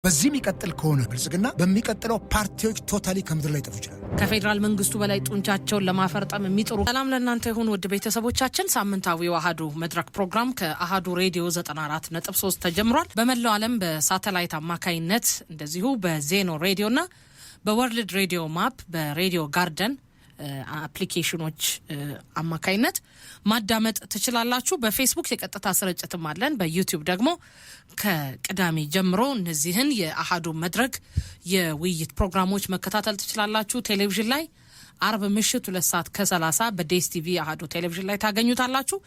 በዚህ የሚቀጥል ከሆነ ብልጽግና በሚቀጥለው ፓርቲዎች ቶታሊ ከምድር ላይ ጠፉ ይችላል። ከፌደራል መንግስቱ በላይ ጡንቻቸውን ለማፈርጠም የሚጥሩ ሰላም ለእናንተ ይሁን ውድ ቤተሰቦቻችን። ሳምንታዊው አሃዱ መድረክ ፕሮግራም ከአሃዱ ሬዲዮ 94.3 ተጀምሯል። በመላው ዓለም በሳተላይት አማካይነት እንደዚሁ በዜኖ ሬዲዮና በወርልድ ሬዲዮ ማፕ በሬዲዮ ጋርደን አፕሊኬሽኖች አማካይነት ማዳመጥ ትችላላችሁ። በፌስቡክ የቀጥታ ስርጭትም አለን። በዩቲዩብ ደግሞ ከቅዳሜ ጀምሮ እነዚህን የአሃዱ መድረክ የውይይት ፕሮግራሞች መከታተል ትችላላችሁ። ቴሌቪዥን ላይ አርብ ምሽት 2:30 በዴስ ቲቪ አሃዱ ቴሌቪዥን ላይ ታገኙታላችሁ።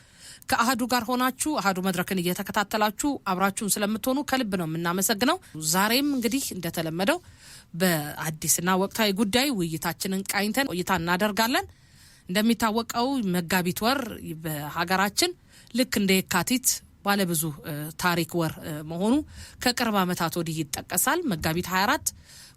ከአሃዱ ጋር ሆናችሁ አሃዱ መድረክን እየተከታተላችሁ አብራችሁን ስለምትሆኑ ከልብ ነው የምናመሰግነው። ዛሬም እንግዲህ እንደተለመደው በአዲስና ወቅታዊ ጉዳይ ውይይታችንን ቃኝተን ቆይታ እናደርጋለን። እንደሚታወቀው መጋቢት ወር በሀገራችን ልክ እንደ የካቲት ባለብዙ ታሪክ ወር መሆኑ ከቅርብ ዓመታት ወዲህ ይጠቀሳል። መጋቢት 24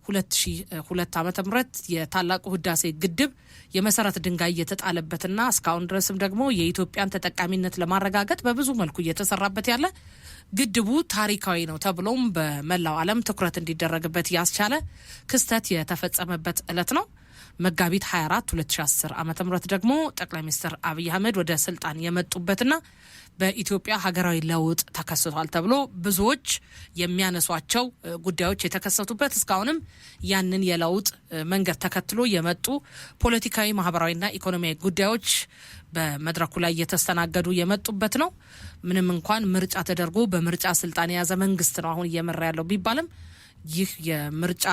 2002 ዓ.ም የታላቁ ህዳሴ ግድብ የመሰረት ድንጋይ የተጣለበትና እስካሁን ድረስም ደግሞ የኢትዮጵያን ተጠቃሚነት ለማረጋገጥ በብዙ መልኩ እየተሰራበት ያለ ግድቡ ታሪካዊ ነው ተብሎም በመላው ዓለም ትኩረት እንዲደረግበት ያስቻለ ክስተት የተፈጸመበት ዕለት ነው። መጋቢት 24 2010 ዓ.ም ደግሞ ጠቅላይ ሚኒስትር አብይ አህመድ ወደ ስልጣን የመጡበትና በኢትዮጵያ ሀገራዊ ለውጥ ተከስቷል ተብሎ ብዙዎች የሚያነሷቸው ጉዳዮች የተከሰቱበት እስካሁንም ያንን የለውጥ መንገድ ተከትሎ የመጡ ፖለቲካዊ፣ ማህበራዊና ኢኮኖሚያዊ ጉዳዮች በመድረኩ ላይ እየተስተናገዱ የመጡበት ነው። ምንም እንኳን ምርጫ ተደርጎ በምርጫ ስልጣን የያዘ መንግስት ነው አሁን እየመራ ያለው ቢባልም ይህ የምርጫ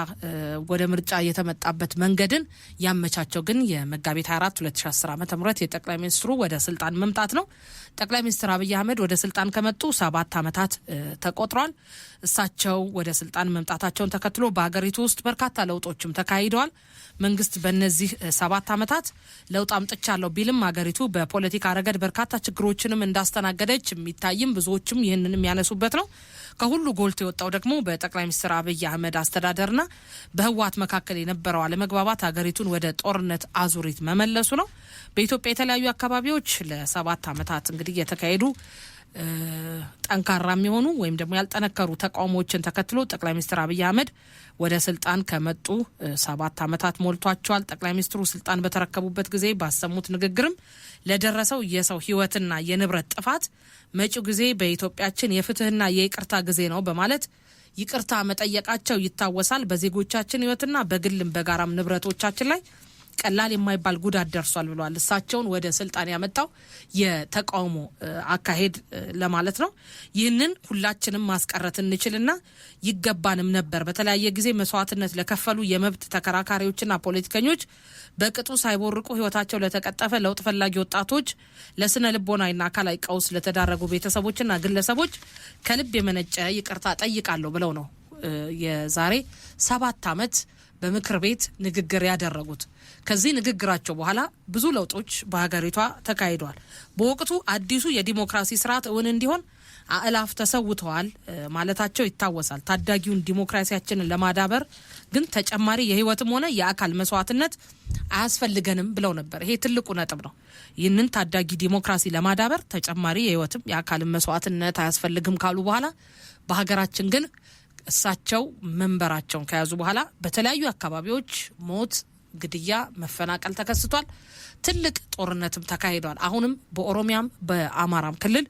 ወደ ምርጫ የተመጣበት መንገድን ያመቻቸው ግን የመጋቢት 24 2010 ዓ.ም የጠቅላይ ሚኒስትሩ ወደ ስልጣን መምጣት ነው። ጠቅላይ ሚኒስትር አብይ አህመድ ወደ ስልጣን ከመጡ 7 ዓመታት ተቆጥሯል። እሳቸው ወደ ስልጣን መምጣታቸውን ተከትሎ በሀገሪቱ ውስጥ በርካታ ለውጦችም ተካሂደዋል። መንግስት በእነዚህ 7 ዓመታት ለውጥ አምጥቻለሁ ቢልም ሀገሪቱ በፖለቲካ ረገድ በርካታ ችግሮችንም እንዳስተናገደች የሚታይም ብዙዎችም ይህንን የሚያነሱበት ነው። ከሁሉ ጎልቶ የወጣው ደግሞ በጠቅላይ ሚኒስትር አብይ አህመድ አስተዳደርና በህወሓት መካከል የነበረው አለመግባባት ሀገሪቱን ወደ ጦርነት አዙሪት መመለሱ ነው። በኢትዮጵያ የተለያዩ አካባቢዎች ለ7 ዓመታት እንግዲህ የተካሄዱ ጠንካራ የሚሆኑ ወይም ደግሞ ያልጠነከሩ ተቃውሞዎችን ተከትሎ ጠቅላይ ሚኒስትር አብይ አህመድ ወደ ስልጣን ከመጡ 7 ዓመታት ሞልቷቸዋል። ጠቅላይ ሚኒስትሩ ስልጣን በተረከቡበት ጊዜ ባሰሙት ንግግርም ለደረሰው የሰው ህይወትና የንብረት ጥፋት መጪው ጊዜ በኢትዮጵያችን የፍትህና የይቅርታ ጊዜ ነው በማለት ይቅርታ መጠየቃቸው ይታወሳል። በዜጎቻችን ህይወትና በግልም በጋራም ንብረቶቻችን ላይ ቀላል የማይባል ጉዳት ደርሷል ብለዋል። እሳቸውን ወደ ስልጣን ያመጣው የተቃውሞ አካሄድ ለማለት ነው። ይህንን ሁላችንም ማስቀረት እንችልና ይገባንም ነበር። በተለያየ ጊዜ መስዋዕትነት ለከፈሉ የመብት ተከራካሪዎችና ፖለቲከኞች፣ በቅጡ ሳይቦርቁ ህይወታቸው ለተቀጠፈ ለውጥ ፈላጊ ወጣቶች፣ ለስነ ልቦናዊና አካላዊ ቀውስ ለተዳረጉ ቤተሰቦችና ግለሰቦች ከልብ የመነጨ ይቅርታ ጠይቃለሁ ብለው ነው የዛሬ 7 ዓመት በምክር ቤት ንግግር ያደረጉት። ከዚህ ንግግራቸው በኋላ ብዙ ለውጦች በሀገሪቷ ተካሂደዋል። በወቅቱ አዲሱ የዲሞክራሲ ስርዓት እውን እንዲሆን አእላፍ ተሰውተዋል ማለታቸው ይታወሳል። ታዳጊውን ዲሞክራሲያችንን ለማዳበር ግን ተጨማሪ የህይወትም ሆነ የአካል መስዋዕትነት አያስፈልገንም ብለው ነበር። ይሄ ትልቁ ነጥብ ነው። ይህንን ታዳጊ ዲሞክራሲ ለማዳበር ተጨማሪ የህይወትም የአካል መስዋዕትነት አያስፈልግም ካሉ በኋላ በሀገራችን ግን እሳቸው መንበራቸውን ከያዙ በኋላ በተለያዩ አካባቢዎች ሞት፣ ግድያ፣ መፈናቀል ተከስቷል። ትልቅ ጦርነትም ተካሂዷል። አሁንም በኦሮሚያም በአማራም ክልል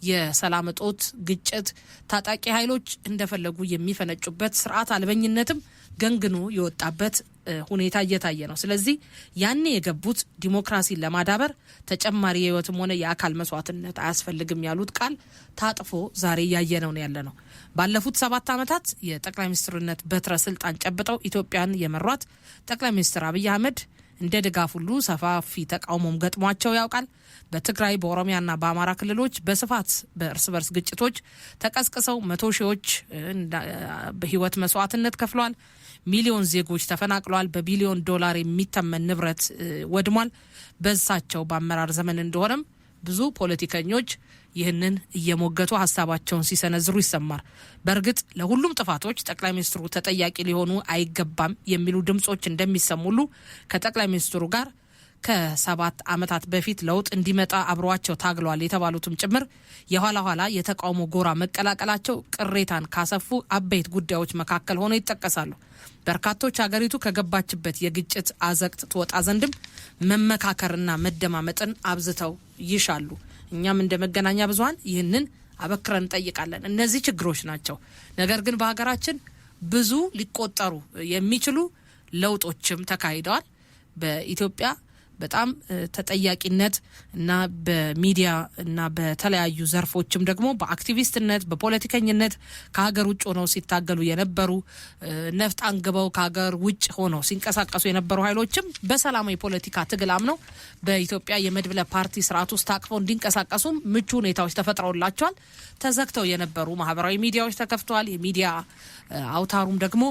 የሰላም እጦት፣ ግጭት፣ ታጣቂ ኃይሎች እንደፈለጉ የሚፈነጩበት ስርዓት አልበኝነትም ገንግኖ የወጣበት ሁኔታ እየታየ ነው። ስለዚህ ያኔ የገቡት ዲሞክራሲን ለማዳበር ተጨማሪ የህይወትም ሆነ የአካል መስዋዕትነት አያስፈልግም ያሉት ቃል ታጥፎ ዛሬ እያየነው ነው ያለ ነው። ባለፉት 7 ዓመታት የጠቅላይ ሚኒስትርነት በትረ ስልጣን ጨብጠው ኢትዮጵያን የመሯት ጠቅላይ ሚኒስትር አብይ አህመድ እንደ ድጋፍ ሁሉ ሰፋፊ ተቃውሞም ገጥሟቸው ያውቃል። በትግራይ በኦሮሚያና በአማራ ክልሎች በስፋት በእርስ በርስ ግጭቶች ተቀስቅሰው 100 ሺዎች በህይወት መስዋዕትነት ከፍለዋል። ሚሊዮን ዜጎች ተፈናቅለዋል። በቢሊዮን ዶላር የሚተመን ንብረት ወድሟል። በዛቸው በአመራር ዘመን እንደሆነም ብዙ ፖለቲከኞች ይህንን እየሞገቱ ሀሳባቸውን ሲሰነዝሩ ይሰማል። በእርግጥ ለሁሉም ጥፋቶች ጠቅላይ ሚኒስትሩ ተጠያቂ ሊሆኑ አይገባም የሚሉ ድምጾች እንደሚሰሙሉ ከጠቅላይ ሚኒስትሩ ጋር ከ7 ዓመታት በፊት ለውጥ እንዲመጣ አብሯቸው ታግሏል የተባሉትም ጭምር የኋላ ኋላ የተቃውሞ ጎራ መቀላቀላቸው ቅሬታን ካሰፉ አበይት ጉዳዮች መካከል ሆነው ይጠቀሳሉ። በርካቶች ሀገሪቱ ከገባችበት የግጭት አዘቅት ትወጣ ዘንድም መመካከርና መደማመጥን አብዝተው ይሻሉ። እኛም እንደ መገናኛ ብዙሃን ይህንን አበክረን እንጠይቃለን። እነዚህ ችግሮች ናቸው። ነገር ግን በሀገራችን ብዙ ሊቆጠሩ የሚችሉ ለውጦችም ተካሂደዋል። በኢትዮጵያ በጣም ተጠያቂነት እና በሚዲያ እና በተለያዩ ዘርፎችም ደግሞ በአክቲቪስትነት በፖለቲከኝነት ከሀገር ውጭ ሆነው ሲታገሉ የነበሩ ነፍጥ አንግበው ከሀገር ውጭ ሆነው ሲንቀሳቀሱ የነበሩ ኃይሎችም በሰላማዊ ፖለቲካ ትግል አምነው በኢትዮጵያ የመድብለ ፓርቲ ስርዓት ውስጥ ታቅፈው እንዲንቀሳቀሱ ምቹ ሁኔታዎች ተፈጥረውላቸዋል። ተዘግተው የነበሩ ማህበራዊ ሚዲያዎች ተከፍተዋል። የሚዲያ አውታሩም ደግሞ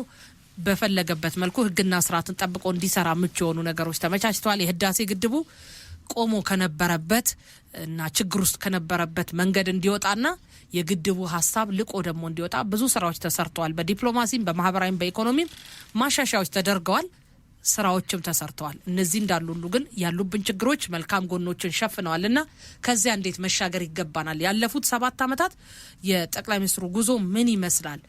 በፈለገበት መልኩ ህግና ስርዓትን ጠብቆ እንዲሰራ ምቹ የሆኑ ነገሮች ተመቻችተዋል። የህዳሴ ግድቡ ቆሞ ከነበረበት እና ችግር ውስጥ ከነበረበት መንገድ እንዲወጣና የግድቡ ሀሳብ ልቆ ደግሞ እንዲወጣ ብዙ ስራዎች ተሰርተዋል። በዲፕሎማሲም በማህበራዊም በኢኮኖሚም ማሻሻያዎች ተደርገዋል። ስራዎችም ተሰርተዋል። እነዚህ እንዳሉ ሁሉ ግን ያሉብን ችግሮች መልካም ጎኖችን ሸፍነዋልና ከዚያ እንዴት መሻገር ይገባናል? ያለፉት 7 ዓመታት የጠቅላይ ሚኒስትሩ ጉዞ ምን ይመስላል?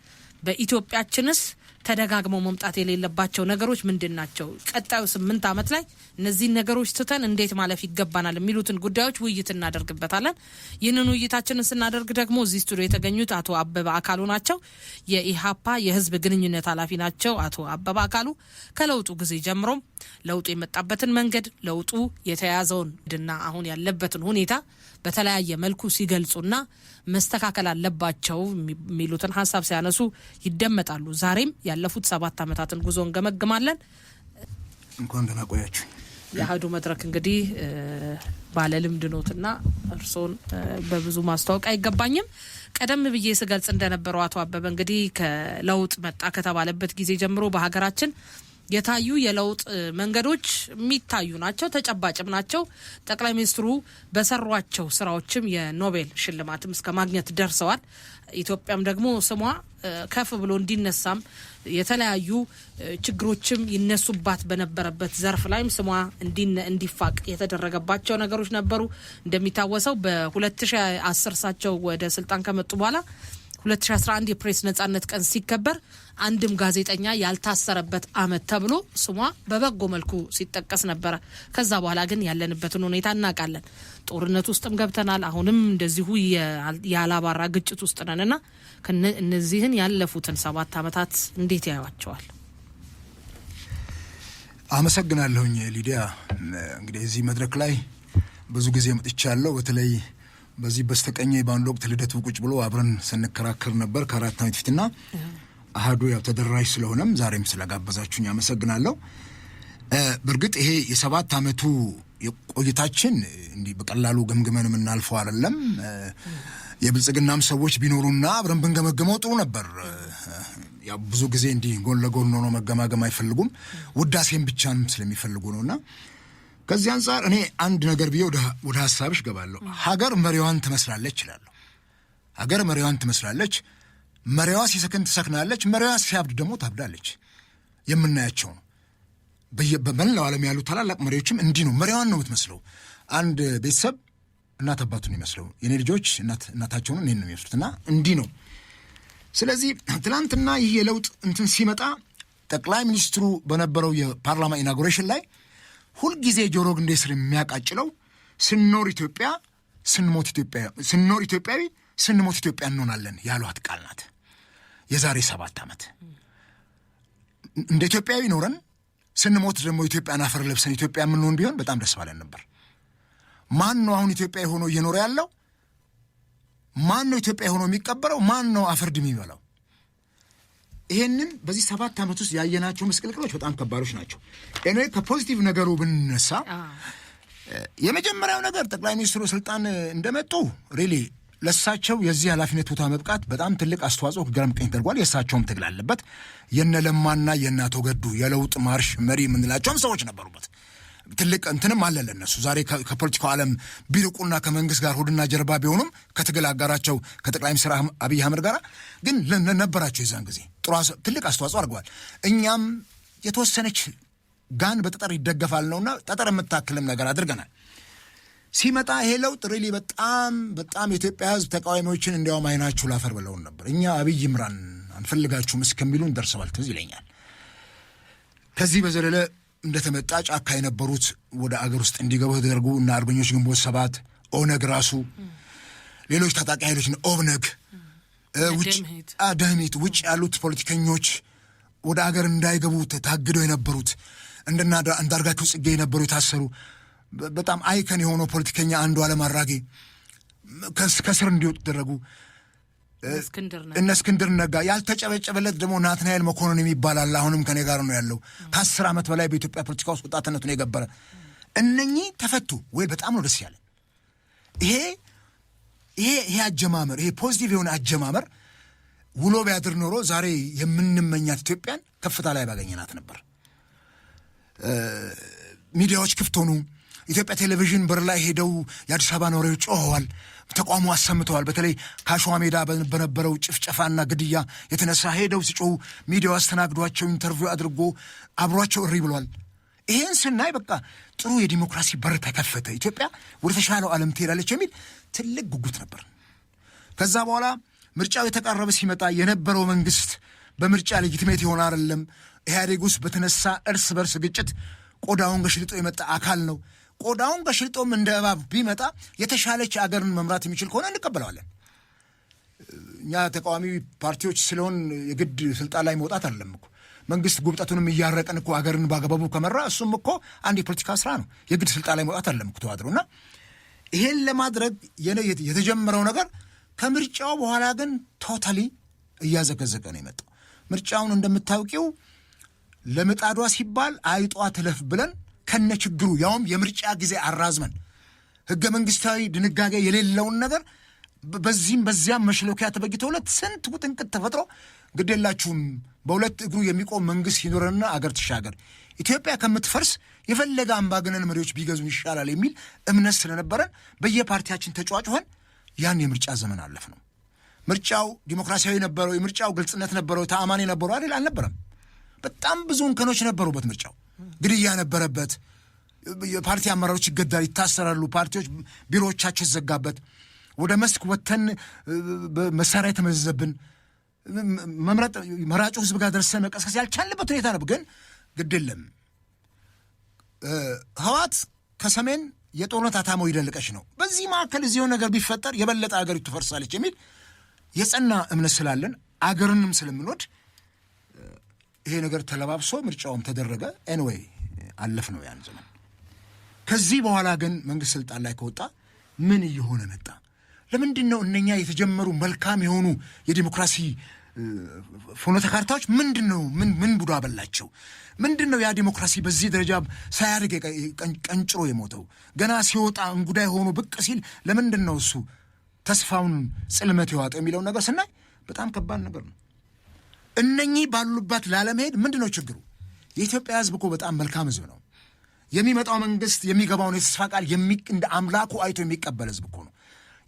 በኢትዮጵያችንስ ተደጋግመው መምጣት የሌለባቸው ነገሮች ምንድን ናቸው? ቀጣዩ 8 ዓመት ላይ እነዚህን ነገሮች ትተን እንዴት ማለፍ ይገባናል የሚሉትን ጉዳዮች ውይይት እናደርግበታለን። ይህንን ውይይታችንን ስናደርግ ደግሞ እዚህ ስቱዲዮ የተገኙት አቶ አበበ አካሉ ናቸው። የኢሃፓ የህዝብ ግንኙነት ኃላፊ ናቸው። አቶ አበበ አካሉ ከለውጡ ጊዜ ጀምሮም ለውጡ የመጣበትን መንገድ ለውጡ የተያዘውን ድና አሁን ያለበትን ሁኔታ በተለያየ መልኩ ሲገልጹና መስተካከል አለባቸው የሚሉትን ሀሳብ ሲያነሱ ይደመጣሉ። ዛሬም ያለፉት 7 ዓመታትን ጉዞ እንገመግማለን። እንኳን ደህና ቆያችሁ። የአህዱ መድረክ እንግዲህ ባለልምድ ኖትና እርሶን በብዙ ማስተዋወቅ አይገባኝም። ቀደም ብዬ ስገልጽ እንደነበረው አቶ አበበ እንግዲህ ከለውጥ መጣ ከተባለበት ጊዜ ጀምሮ በሀገራችን የታዩ የለውጥ መንገዶች የሚታዩ ናቸው፣ ተጨባጭም ናቸው። ጠቅላይ ሚኒስትሩ በሰሯቸው ስራዎችም የኖቤል ሽልማትም እስከ ማግኘት ደርሰዋል። ኢትዮጵያም ደግሞ ስሟ ከፍ ብሎ እንዲነሳም የተለያዩ ችግሮችም ይነሱባት በነበረበት ዘርፍ ላይም ስሟ እንዲፋቅ የተደረገባቸው ነገሮች ነበሩ። እንደሚታወሰው በ2010 ሳቸው ወደ ስልጣን ከመጡ በኋላ 2011 የፕሬስ ነጻነት ቀን ሲከበር አንድም ጋዜጠኛ ያልታሰረበት አመት ተብሎ ስሟ በበጎ መልኩ ሲጠቀስ ነበረ። ከዛ በኋላ ግን ያለንበትን ሁኔታ እናውቃለን። ጦርነት ውስጥም ገብተናል። አሁንም እንደዚሁ ያላባራ ግጭት ውስጥ ነንና እነዚህን ያለፉትን 7 ዓመታት እንዴት ያዩዋቸዋል? አመሰግናለሁኝ ሊዲያ። እንግዲህ እዚህ መድረክ ላይ ብዙ ጊዜ መጥቻለሁ። በተለይ በዚህ በስተቀኝ በአንድ ወቅት ልደቱ ቁጭ ብሎ አብረን ስንከራከር ነበር ከ4 ዓመት ፊትና አህዱ ያው ተደራሽ ስለሆነም ዛሬም ስለጋበዛችሁኝ አመሰግናለሁ። በእርግጥ ይሄ የ7 ዓመቱ የቆይታችን እንዲህ በቀላሉ ገምግመን የምናልፈው አይደለም። የብልጽግናም ሰዎች ቢኖሩና አብረን ብንገመገመው ጥሩ ነበር። ያው ብዙ ጊዜ እንዲህ ጎን ለጎን ሆኖ መገማገም አይፈልጉም፣ ውዳሴን ብቻም ስለሚፈልጉ ነውና ከዚህ አንጻር እኔ አንድ ነገር ብዬ ወደ ሀሳብሽ ገባለሁ። ሀገር መሪዋን ትመስላለች እላለሁ። ሀገር መሪዋን ትመስላለች። መሪዋ ሲሰክን ትሰክናለች፣ መሪዋ ሲያብድ ደግሞ ታብዳለች። የምናያቸው ነው። በመላው ዓለም ያሉ ታላላቅ መሪዎችም እንዲህ ነው። መሪዋን ነው የምትመስለው። አንድ ቤተሰብ እናት አባቱን ይመስለው፣ የኔ ልጆች እናታቸውን እኔን ነው የሚመስሉት እና እንዲህ ነው። ስለዚህ ትናንትና ይህ የለውጥ እንትን ሲመጣ ጠቅላይ ሚኒስትሩ በነበረው የፓርላማ ኢናጉሬሽን ላይ ሁልጊዜ ጆሮ ግንዴ ስር የሚያቃጭለው ስንኖር ኢትዮጵያ ስንሞት ኢትዮጵያ፣ ስንኖር ኢትዮጵያዊ ስንሞት ኢትዮጵያ እንሆናለን ያሏት ቃል ናት። የዛሬ 7 ዓመት እንደ ኢትዮጵያዊ ኖረን ስንሞት ደግሞ ኢትዮጵያን አፈር ለብሰን ኢትዮጵያ የምንሆን ቢሆን በጣም ደስ ባለን ነበር። ማን ነው አሁን ኢትዮጵያ ሆኖ እየኖረ ያለው? ማን ነው ኢትዮጵያ ሆኖ የሚቀበረው? ማን ነው አፈር ድሜ የሚበላው? ይሄንን በዚህ 7 ዓመት ውስጥ ያየናቸው መስቀልቅሎች በጣም ከባዶች ናቸው። እኔ ከፖዚቲቭ ነገሩ ብንነሳ የመጀመሪያው ነገር ጠቅላይ ሚኒስትሩ ስልጣን እንደመጡ ሪሊ ለሳቸው የዚህ ኃላፊነት ቦታ መብቃት በጣም ትልቅ አስተዋጽኦ ግራም ቀኝ ተደርጓል። የሳቸውም ትግል አለበት። የነ ለማና የነ አቶ ገዱ የለውጥ ማርሽ መሪ የምንላቸውም ሰዎች ነበሩበት። ትልቅ እንትንም አለ ለነሱ። ዛሬ ከፖለቲካው ዓለም ቢርቁና ከመንግስት ጋር ሆድና ጀርባ ቢሆኑም ከትግል አጋራቸው ከጠቅላይ ሚኒስትር አብይ አህመድ ጋር ግን ነበራቸው። የዛን ጊዜ ትልቅ አስተዋጽኦ አድርገዋል። እኛም የተወሰነች ጋን በጠጠር ይደገፋል ነውና ጠጠር የምታክልም ነገር አድርገናል። ሲመጣ ይሄ ለውጥ ሪሊ በጣም በጣም የኢትዮጵያ ሕዝብ ተቃዋሚዎችን እንዲያውም አይናችሁ ላፈር ብለውን ነበር። እኛ አብይ ይምራን አንፈልጋችሁም እስከሚሉን ደርሰዋል። ትዝ ይለኛል። ከዚህ በዘለለ እንደተመጣ ጫካ የነበሩት ወደ አገር ውስጥ እንዲገቡ ተደረጉ እና አርበኞች ግንቦት ሰባት፣ ኦነግ ራሱ ሌሎች ታጣቂ ኃይሎች ኦብነግ ደህሚት ውጭ ያሉት ፖለቲከኞች ወደ አገር እንዳይገቡ ታግደው የነበሩት እንደና አንዳርጋቸው ጽጌ የነበሩ የታሰሩ በጣም አይከን የሆነው ፖለቲከኛ አንዱዓለም አራጌ ከስር እንዲወጡ ተደረጉ። እነ እስክንድር ነጋ ያልተጨበጨበለት ደግሞ ናትናኤል መኮንን የሚባል አለ። አሁንም ከኔ ጋር ነው ያለው። ከ10 ዓመት በላይ በኢትዮጵያ ፖለቲካ ውስጥ ወጣትነቱን የገበረ እነኚህ ተፈቱ ወይ በጣም ነው ደስ ያለ። ይሄ አጀማመር ይሄ ፖዚቲቭ የሆነ አጀማመር ውሎ ቢያድር ኖሮ ዛሬ የምንመኛት ኢትዮጵያን ከፍታ ላይ ባገኘናት ነበር። ሚዲያዎች ክፍት ሆኑ። ኢትዮጵያ ቴሌቪዥን በር ላይ ሄደው የአዲስ አበባ ነዋሪዎች ጮኸዋል፣ ተቋሙ አሰምተዋል። በተለይ ከአሸዋ ሜዳ በነበረው ጭፍጨፋና ግድያ የተነሳ ሄደው ሲጮሁ ሚዲያው አስተናግዷቸው ኢንተርቪው አድርጎ አብሯቸው እሪ ብሏል። ይሄን ስናይ በቃ ጥሩ የዲሞክራሲ በር ተከፈተ፣ ኢትዮጵያ ወደ ተሻለው ዓለም ትሄዳለች የሚል ትልቅ ጉጉት ነበር። ከዛ በኋላ ምርጫው የተቃረበ ሲመጣ የነበረው መንግስት በምርጫ ሌጂቲሜት ይሆን አይደለም፣ ኢህአዴግ ውስጥ በተነሳ እርስ በርስ ግጭት ቆዳውን ገሽልጦ የመጣ አካል ነው። ቆዳውን ገሽልጦም እንደ እባብ ቢመጣ የተሻለች አገርን መምራት የሚችል ከሆነ እንቀበለዋለን። እኛ ተቃዋሚ ፓርቲዎች ስለሆን የግድ ስልጣን ላይ መውጣት አይደለም እኮ መንግስት ጉብጠቱንም እያረቀን እኮ አገርን ባገባቡ ከመራ እሱም እኮ አንድ የፖለቲካ ስራ ነው። የግድ ስልጣን ላይ መውጣት አይደለም እኮ ተዋድሮና ይሄን ለማድረግ የተጀመረው ነገር ከምርጫው በኋላ ግን ቶታሊ እያዘገዘቀ ነው የመጣው። ምርጫውን እንደምታውቂው ለምጣዷ ሲባል አይጧ ትለፍ ብለን ከነ ችግሩ ያውም የምርጫ ጊዜ አራዝመን ህገ መንግስታዊ ድንጋጌ የሌለውን ነገር በዚህም በዚያም መሽሎኪያ ተበጊተውለት ስንት ውጥንቅጥ ተፈጥሮ ግዴላችሁም በሁለት እግሩ የሚቆም መንግስት ይኖረንና አገር ትሻገር፣ ኢትዮጵያ ከምትፈርስ የፈለገ አምባገነን መሪዎች ቢገዙን ይሻላል የሚል እምነት ስለነበረን በየፓርቲያችን ተጫዋጭሆን ያን የምርጫ ዘመን አለፍ ነው። ምርጫው ዲሞክራሲያዊ ነበረው? የምርጫው ግልጽነት ነበረው? ተአማኒ ነበረው? አይደል? አልነበረም። በጣም ብዙ እንከኖች ነበሩበት። ምርጫው ግድያ ነበረበት። የፓርቲ አመራሮች ይገዳሉ፣ ይታሰራሉ። ፓርቲዎች ቢሮዎቻቸው ይዘጋበት፣ ወደ መስክ ወተን መሳሪያ የተመዘዘብን፣ መራጩ ህዝብ ጋር ደርሰን መቀስቀስ ያልቻለበት ሁኔታ ነበር። ግን ግድ የለም ህዋት ከሰሜን የጦርነት አታማው ይደልቀች ነው። በዚህ መካከል እዚሁ ነገር ቢፈጠር የበለጠ አገሪቱ ትፈርሳለች የሚል የጸና እምነት ስላለን አገርንም ስለምንወድ ይሄ ነገር ተለባብሶ ምርጫውም ተደረገ። ኤንዌይ አለፍ ነው ያን ዘመን። ከዚህ በኋላ ግን መንግስት ስልጣን ላይ ከወጣ ምን እየሆነ መጣ? ለምንድን ነው እነኛ የተጀመሩ መልካም የሆኑ የዲሞክራሲ ፍኖተ ካርታዎች ምንድን ነው ምን ቡዳ በላቸው? ምንድን ነው ያ ዲሞክራሲ በዚህ ደረጃ ሳያድግ ቀንጭሮ የሞተው? ገና ሲወጣ እንጉዳይ ሆኖ ብቅ ሲል ለምንድን ነው እሱ ተስፋውን ጽልመት የዋጠ የሚለውን ነገር ስናይ በጣም ከባድ ነገር ነው። እነኚህ ባሉባት ላለመሄድ ምንድን ነው ችግሩ? የኢትዮጵያ ህዝብ እኮ በጣም መልካም ህዝብ ነው። የሚመጣው መንግስት የሚገባውን የተስፋ ቃል እንደ አምላኩ አይቶ የሚቀበል ህዝብ እኮ ነው።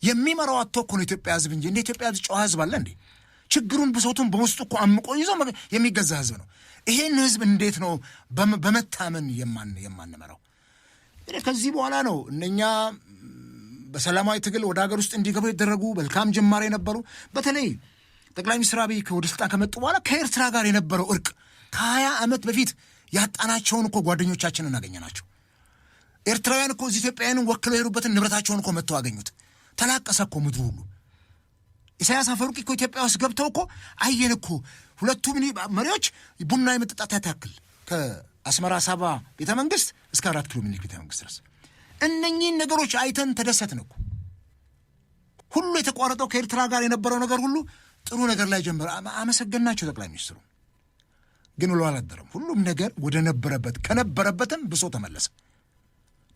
የሚመራው አቶ እኮ ነው ኢትዮጵያ ህዝብ እንጂ እንደ ኢትዮጵያ ህዝብ ጨዋ ህዝብ አለ እንዴ? ችግሩን ብሶቱን በውስጡ እኮ አምቆ ይዞ የሚገዛ ህዝብ ነው። ይሄን ህዝብ እንዴት ነው በመታመን የማንመራው? ከዚህ በኋላ ነው እነኛ በሰላማዊ ትግል ወደ ሀገር ውስጥ እንዲገቡ የተደረጉ መልካም ጅማሬ ነበሩ። በተለይ ጠቅላይ ሚኒስትር አብይ ወደ ስልጣን ከመጡ በኋላ ከኤርትራ ጋር የነበረው እርቅ ከ20 ዓመት በፊት ያጣናቸውን እኮ ጓደኞቻችንን አገኘናቸው። ኤርትራውያን እኮ እዚህ ኢትዮጵያውያንን ወክለው የሄዱበትን ንብረታቸውን እኮ መጥተው አገኙት። ተላቀሰ እኮ ምድሩ ሁሉ። ኢሳያስ አፈወርቂ እኮ ኢትዮጵያ ውስጥ ገብተው እኮ አየን እኮ ሁለቱ መሪዎች ቡና የመጠጣት ያታክል ከአስመራ ሳባ ቤተ መንግስት እስከ 4 ኪሎ ሚኒክ ቤተ መንግስት ድረስ እነኚህን ነገሮች አይተን ተደሰትን እኮ። ሁሉ የተቋረጠው ከኤርትራ ጋር የነበረው ነገር ሁሉ ጥሩ ነገር ላይ ጀመረ። አመሰገናቸው ጠቅላይ ሚኒስትሩ። ግን ውሎ አላደረም። ሁሉም ነገር ወደ ነበረበት ከነበረበትም ብሶ ተመለሰ።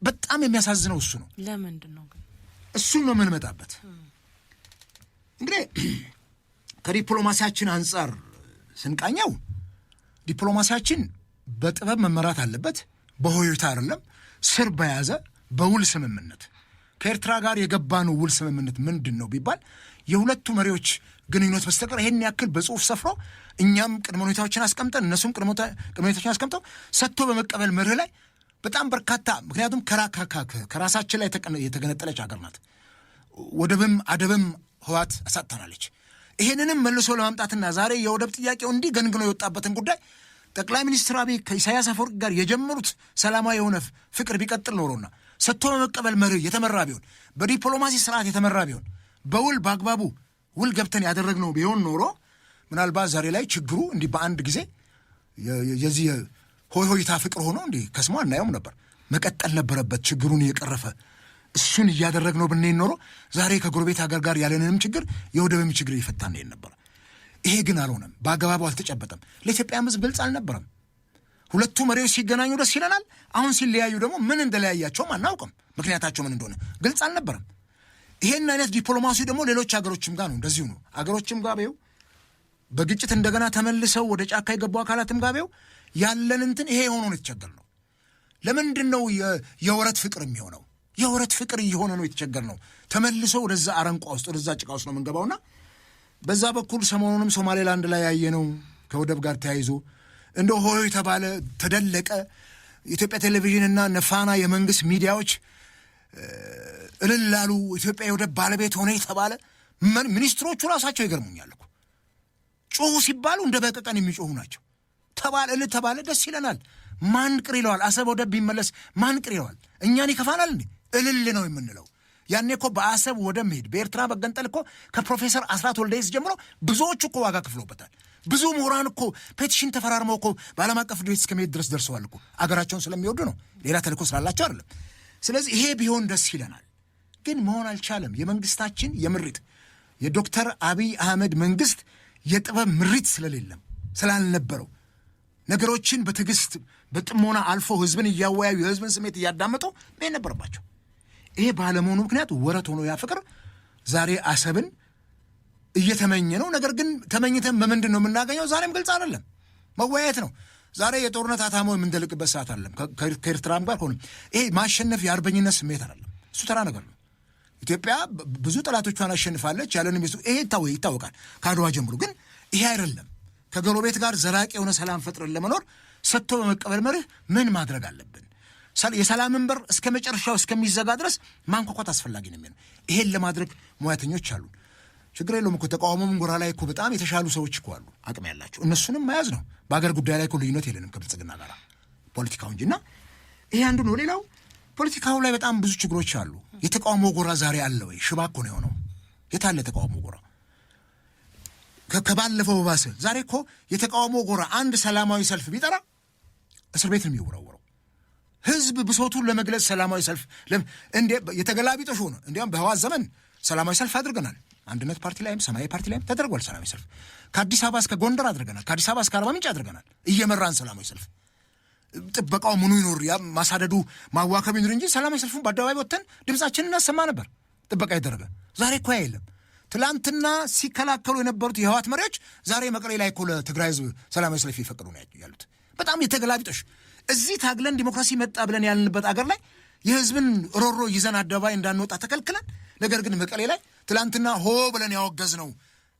በጣም የሚያሳዝነው እሱ ነው። ለምንድን ነው ግን እሱን ነው የምንመጣበት። እንግዲህ ከዲፕሎማሲያችን አንጻር ስንቃኘው ዲፕሎማሲያችን በጥበብ መመራት አለበት። በሆይታ አይደለም፣ ስር በያዘ በውል ስምምነት። ከኤርትራ ጋር የገባነው ውል ስምምነት ምንድን ነው ቢባል የሁለቱ መሪዎች ግንኙነት በስተቀር ይሄን ያክል በጽሁፍ ሰፍሮ እኛም ቅድመ ሁኔታዎችን አስቀምጠን እነሱም ቅድመ ሁኔታዎችን አስቀምጠው ሰጥቶ በመቀበል መርህ ላይ በጣም በርካታ ምክንያቱም ከራሳችን ላይ የተገነጠለች ሀገር ናት። ወደብም አደብም ህዋት አሳጥታናለች። ይሄንንም መልሶ ለማምጣትና ዛሬ የወደብ ጥያቄው እንዲህ ገንግኖ የወጣበትን ጉዳይ ጠቅላይ ሚኒስትር አብይ ከኢሳያስ አፈወርቂ ጋር የጀመሩት ሰላማዊ የሆነ ፍቅር ቢቀጥል ኖሮና ሰጥቶ በመቀበል መርህ የተመራ ቢሆን በዲፕሎማሲ ስርዓት የተመራ ቢሆን በውል በአግባቡ ውል ገብተን ያደረግነው ቢሆን ኖሮ ምናልባት ዛሬ ላይ ችግሩ እንዲህ በአንድ ጊዜ የዚህ ሆይታ ፍቅር ሆኖ እንዲህ ከስሞ አናየውም ነበር። መቀጠል ነበረበት። ችግሩን እየቀረፈ እሱን እያደረግነው ብንሄድ ኖሮ ዛሬ ከጎረቤት ሀገር ጋር ያለንንም ችግር የወደብም ችግር እየፈታን እንሄድ ነበር። ይሄ ግን አልሆነም። በአገባቡ አልተጨበጠም። ለኢትዮጵያም ሕዝብ ግልጽ አልነበረም። ሁለቱ መሪዎች ሲገናኙ ደስ ይለናል። አሁን ሲለያዩ ደግሞ ምን እንደለያያቸውም አናውቅም። ምክንያታቸው ምን እንደሆነ ግልጽ አልነበረም። ይሄን አይነት ዲፕሎማሲ ደግሞ ሌሎች ሀገሮችም ጋር ነው እንደዚሁ ነው። ሀገሮችም ጋር ቢው በግጭት እንደገና ተመልሰው ወደ ጫካ የገቡ አካላትም ጋር ቢው ያለን እንትን ይሄ ሆኖ ነው የተቸገርነው። ለምንድን ነው የወረት ፍቅር የሚሆነው? የወረት ፍቅር እየሆነ ነው የተቸገርነው። ተመልሶ ወደዛ አረንቋ ውስጥ ወደዛ ጭቃ ውስጥ ነው የምንገባውና በዛ በኩል ሰሞኑንም ሶማሌላንድ ላይ ያየነው ከወደብ ጋር ተያይዞ እንደ ሆይ ተባለ ተደለቀ። ኢትዮጵያ ቴሌቪዥንና ነፋና የመንግስት ሚዲያዎች እልላሉ። ኢትዮጵያ የወደብ ባለቤት ሆነ የተባለ ሚኒስትሮቹ ራሳቸው ይገርሙኛል እኮ ጮሁ ሲባሉ እንደ በቀቀን የሚጮሁ ናቸው። ተባለ ደስ ይለናል። ማን ቅር ይለዋል? አሰብ ወደብ ቢመለስ ማን ቅር ይለዋል? እኛን ይከፋናል እንዴ? እልል ነው የምንለው። ያኔ እኮ በአሰብ ወደብ መሄድ በኤርትራ መገንጠል እኮ ከፕሮፌሰር አስራት ወልደየስ ጀምሮ ብዙዎቹ እኮ ዋጋ ከፍለውበታል። ብዙ ምሁራን እኮ ፔቲሽን ተፈራርመው እኮ በዓለም አቀፍ ፍርድ ቤት እስከመሄድ ድረስ ደርሰዋል እኮ አገራቸውን ስለሚወዱ ነው፣ ሌላ ተልእኮ ስላላቸው አይደለም። ስለዚህ ይሄ ቢሆን ደስ ይለናል፣ ግን መሆን አልቻለም። የመንግስታችን የምሪት የዶክተር አብይ አህመድ መንግስት የጥበብ ምሪት ስለሌለም ስላልነበረው ነገሮችን በትዕግስት በጥሞና አልፎ ህዝብን እያወያዩ የህዝብን ስሜት እያዳመጡ መሄድ ነበረባቸው። ይሄ ባለመሆኑ ምክንያት ወረት ሆኖ ያ ፍቅር ዛሬ አሰብን እየተመኘ ነው። ነገር ግን ተመኝተን በምንድን ነው የምናገኘው? ዛሬም ግልጽ አይደለም። መወያየት ነው። ዛሬ የጦርነት አታሞ የምንደልቅበት ሰዓት አይደለም። ከኤርትራም ጋር ሆነ ይሄ ማሸነፍ የአርበኝነት ስሜት አይደለም። እሱ ተራ ነገር ነው። ኢትዮጵያ ብዙ ጠላቶቿን አሸንፋለች። ያለን ይሄ ይታወቃል ከአድዋ ጀምሮ። ግን ይሄ አይደለም። ከጎረቤት ጋር ዘላቂ የሆነ ሰላም ፈጥረን ለመኖር ሰጥቶ በመቀበል መርህ ምን ማድረግ አለብን? የሰላምን በር እስከ መጨረሻው እስከሚዘጋ ድረስ ማንኳኳት አስፈላጊ ነው የሚሆነው። ይሄን ለማድረግ ሙያተኞች አሉ። ችግር የለውም እኮ ተቃውሞም ጎራ ላይ እኮ በጣም የተሻሉ ሰዎች እኮ አሉ፣ አቅም ያላቸው። እነሱንም መያዝ ነው። በአገር ጉዳይ ላይ እኮ ልዩነት የለንም ከብልጽግና ጋር ፖለቲካው እንጂና ይሄ አንዱ ነው። ሌላው ፖለቲካው ላይ በጣም ብዙ ችግሮች አሉ። የተቃውሞ ጎራ ዛሬ አለ ወይ? ሽባ እኮ ነው የሆነው። የታለ ተቃውሞ ጎራ? ከባለፈው ባሰ። ዛሬ እኮ የተቃውሞ ጎራ አንድ ሰላማዊ ሰልፍ ቢጠራ እስር ቤት ነው የሚወረወረው። ህዝብ ብሶቱን ለመግለጽ ሰላማዊ ሰልፍ እንዴ የተገላቢጦሽ ሆነ። እንዲያውም በህዋት ዘመን ሰላማዊ ሰልፍ አድርገናል። አንድነት ፓርቲ ላይም ሰማያዊ ፓርቲ ላይም ተደርጓል ሰላማዊ ሰልፍ። ከአዲስ አበባ እስከ ጎንደር አድርገናል። ከአዲስ አበባ እስከ አርባ ምንጭ አድርገናል። እየመራን ሰላማዊ ሰልፍ ጥበቃው ምኑ ይኖር ያ ማሳደዱ ማዋከብ ይኖር እንጂ ሰላማዊ ሰልፉን በአደባባይ ወጥተን ድምጻችንን እናሰማ ነበር። ጥበቃ ይደረገ። ዛሬ እኮ የለም። ትላንትና ሲከላከሉ የነበሩት የህዋት መሪዎች ዛሬ መቀሌ ላይ እኮ ለትግራይ ህዝብ ሰላማዊ ሰልፍ ይፈቅዱ ነው ያሉት። በጣም የተገላቢጦሽ። እዚህ ታግለን ዲሞክራሲ መጣ ብለን ያልንበት አገር ላይ የህዝብን ሮሮ ይዘን አደባባይ እንዳንወጣ ተከልክለን፣ ነገር ግን መቀሌ ላይ ትላንትና ሆ ብለን ያወገዝነው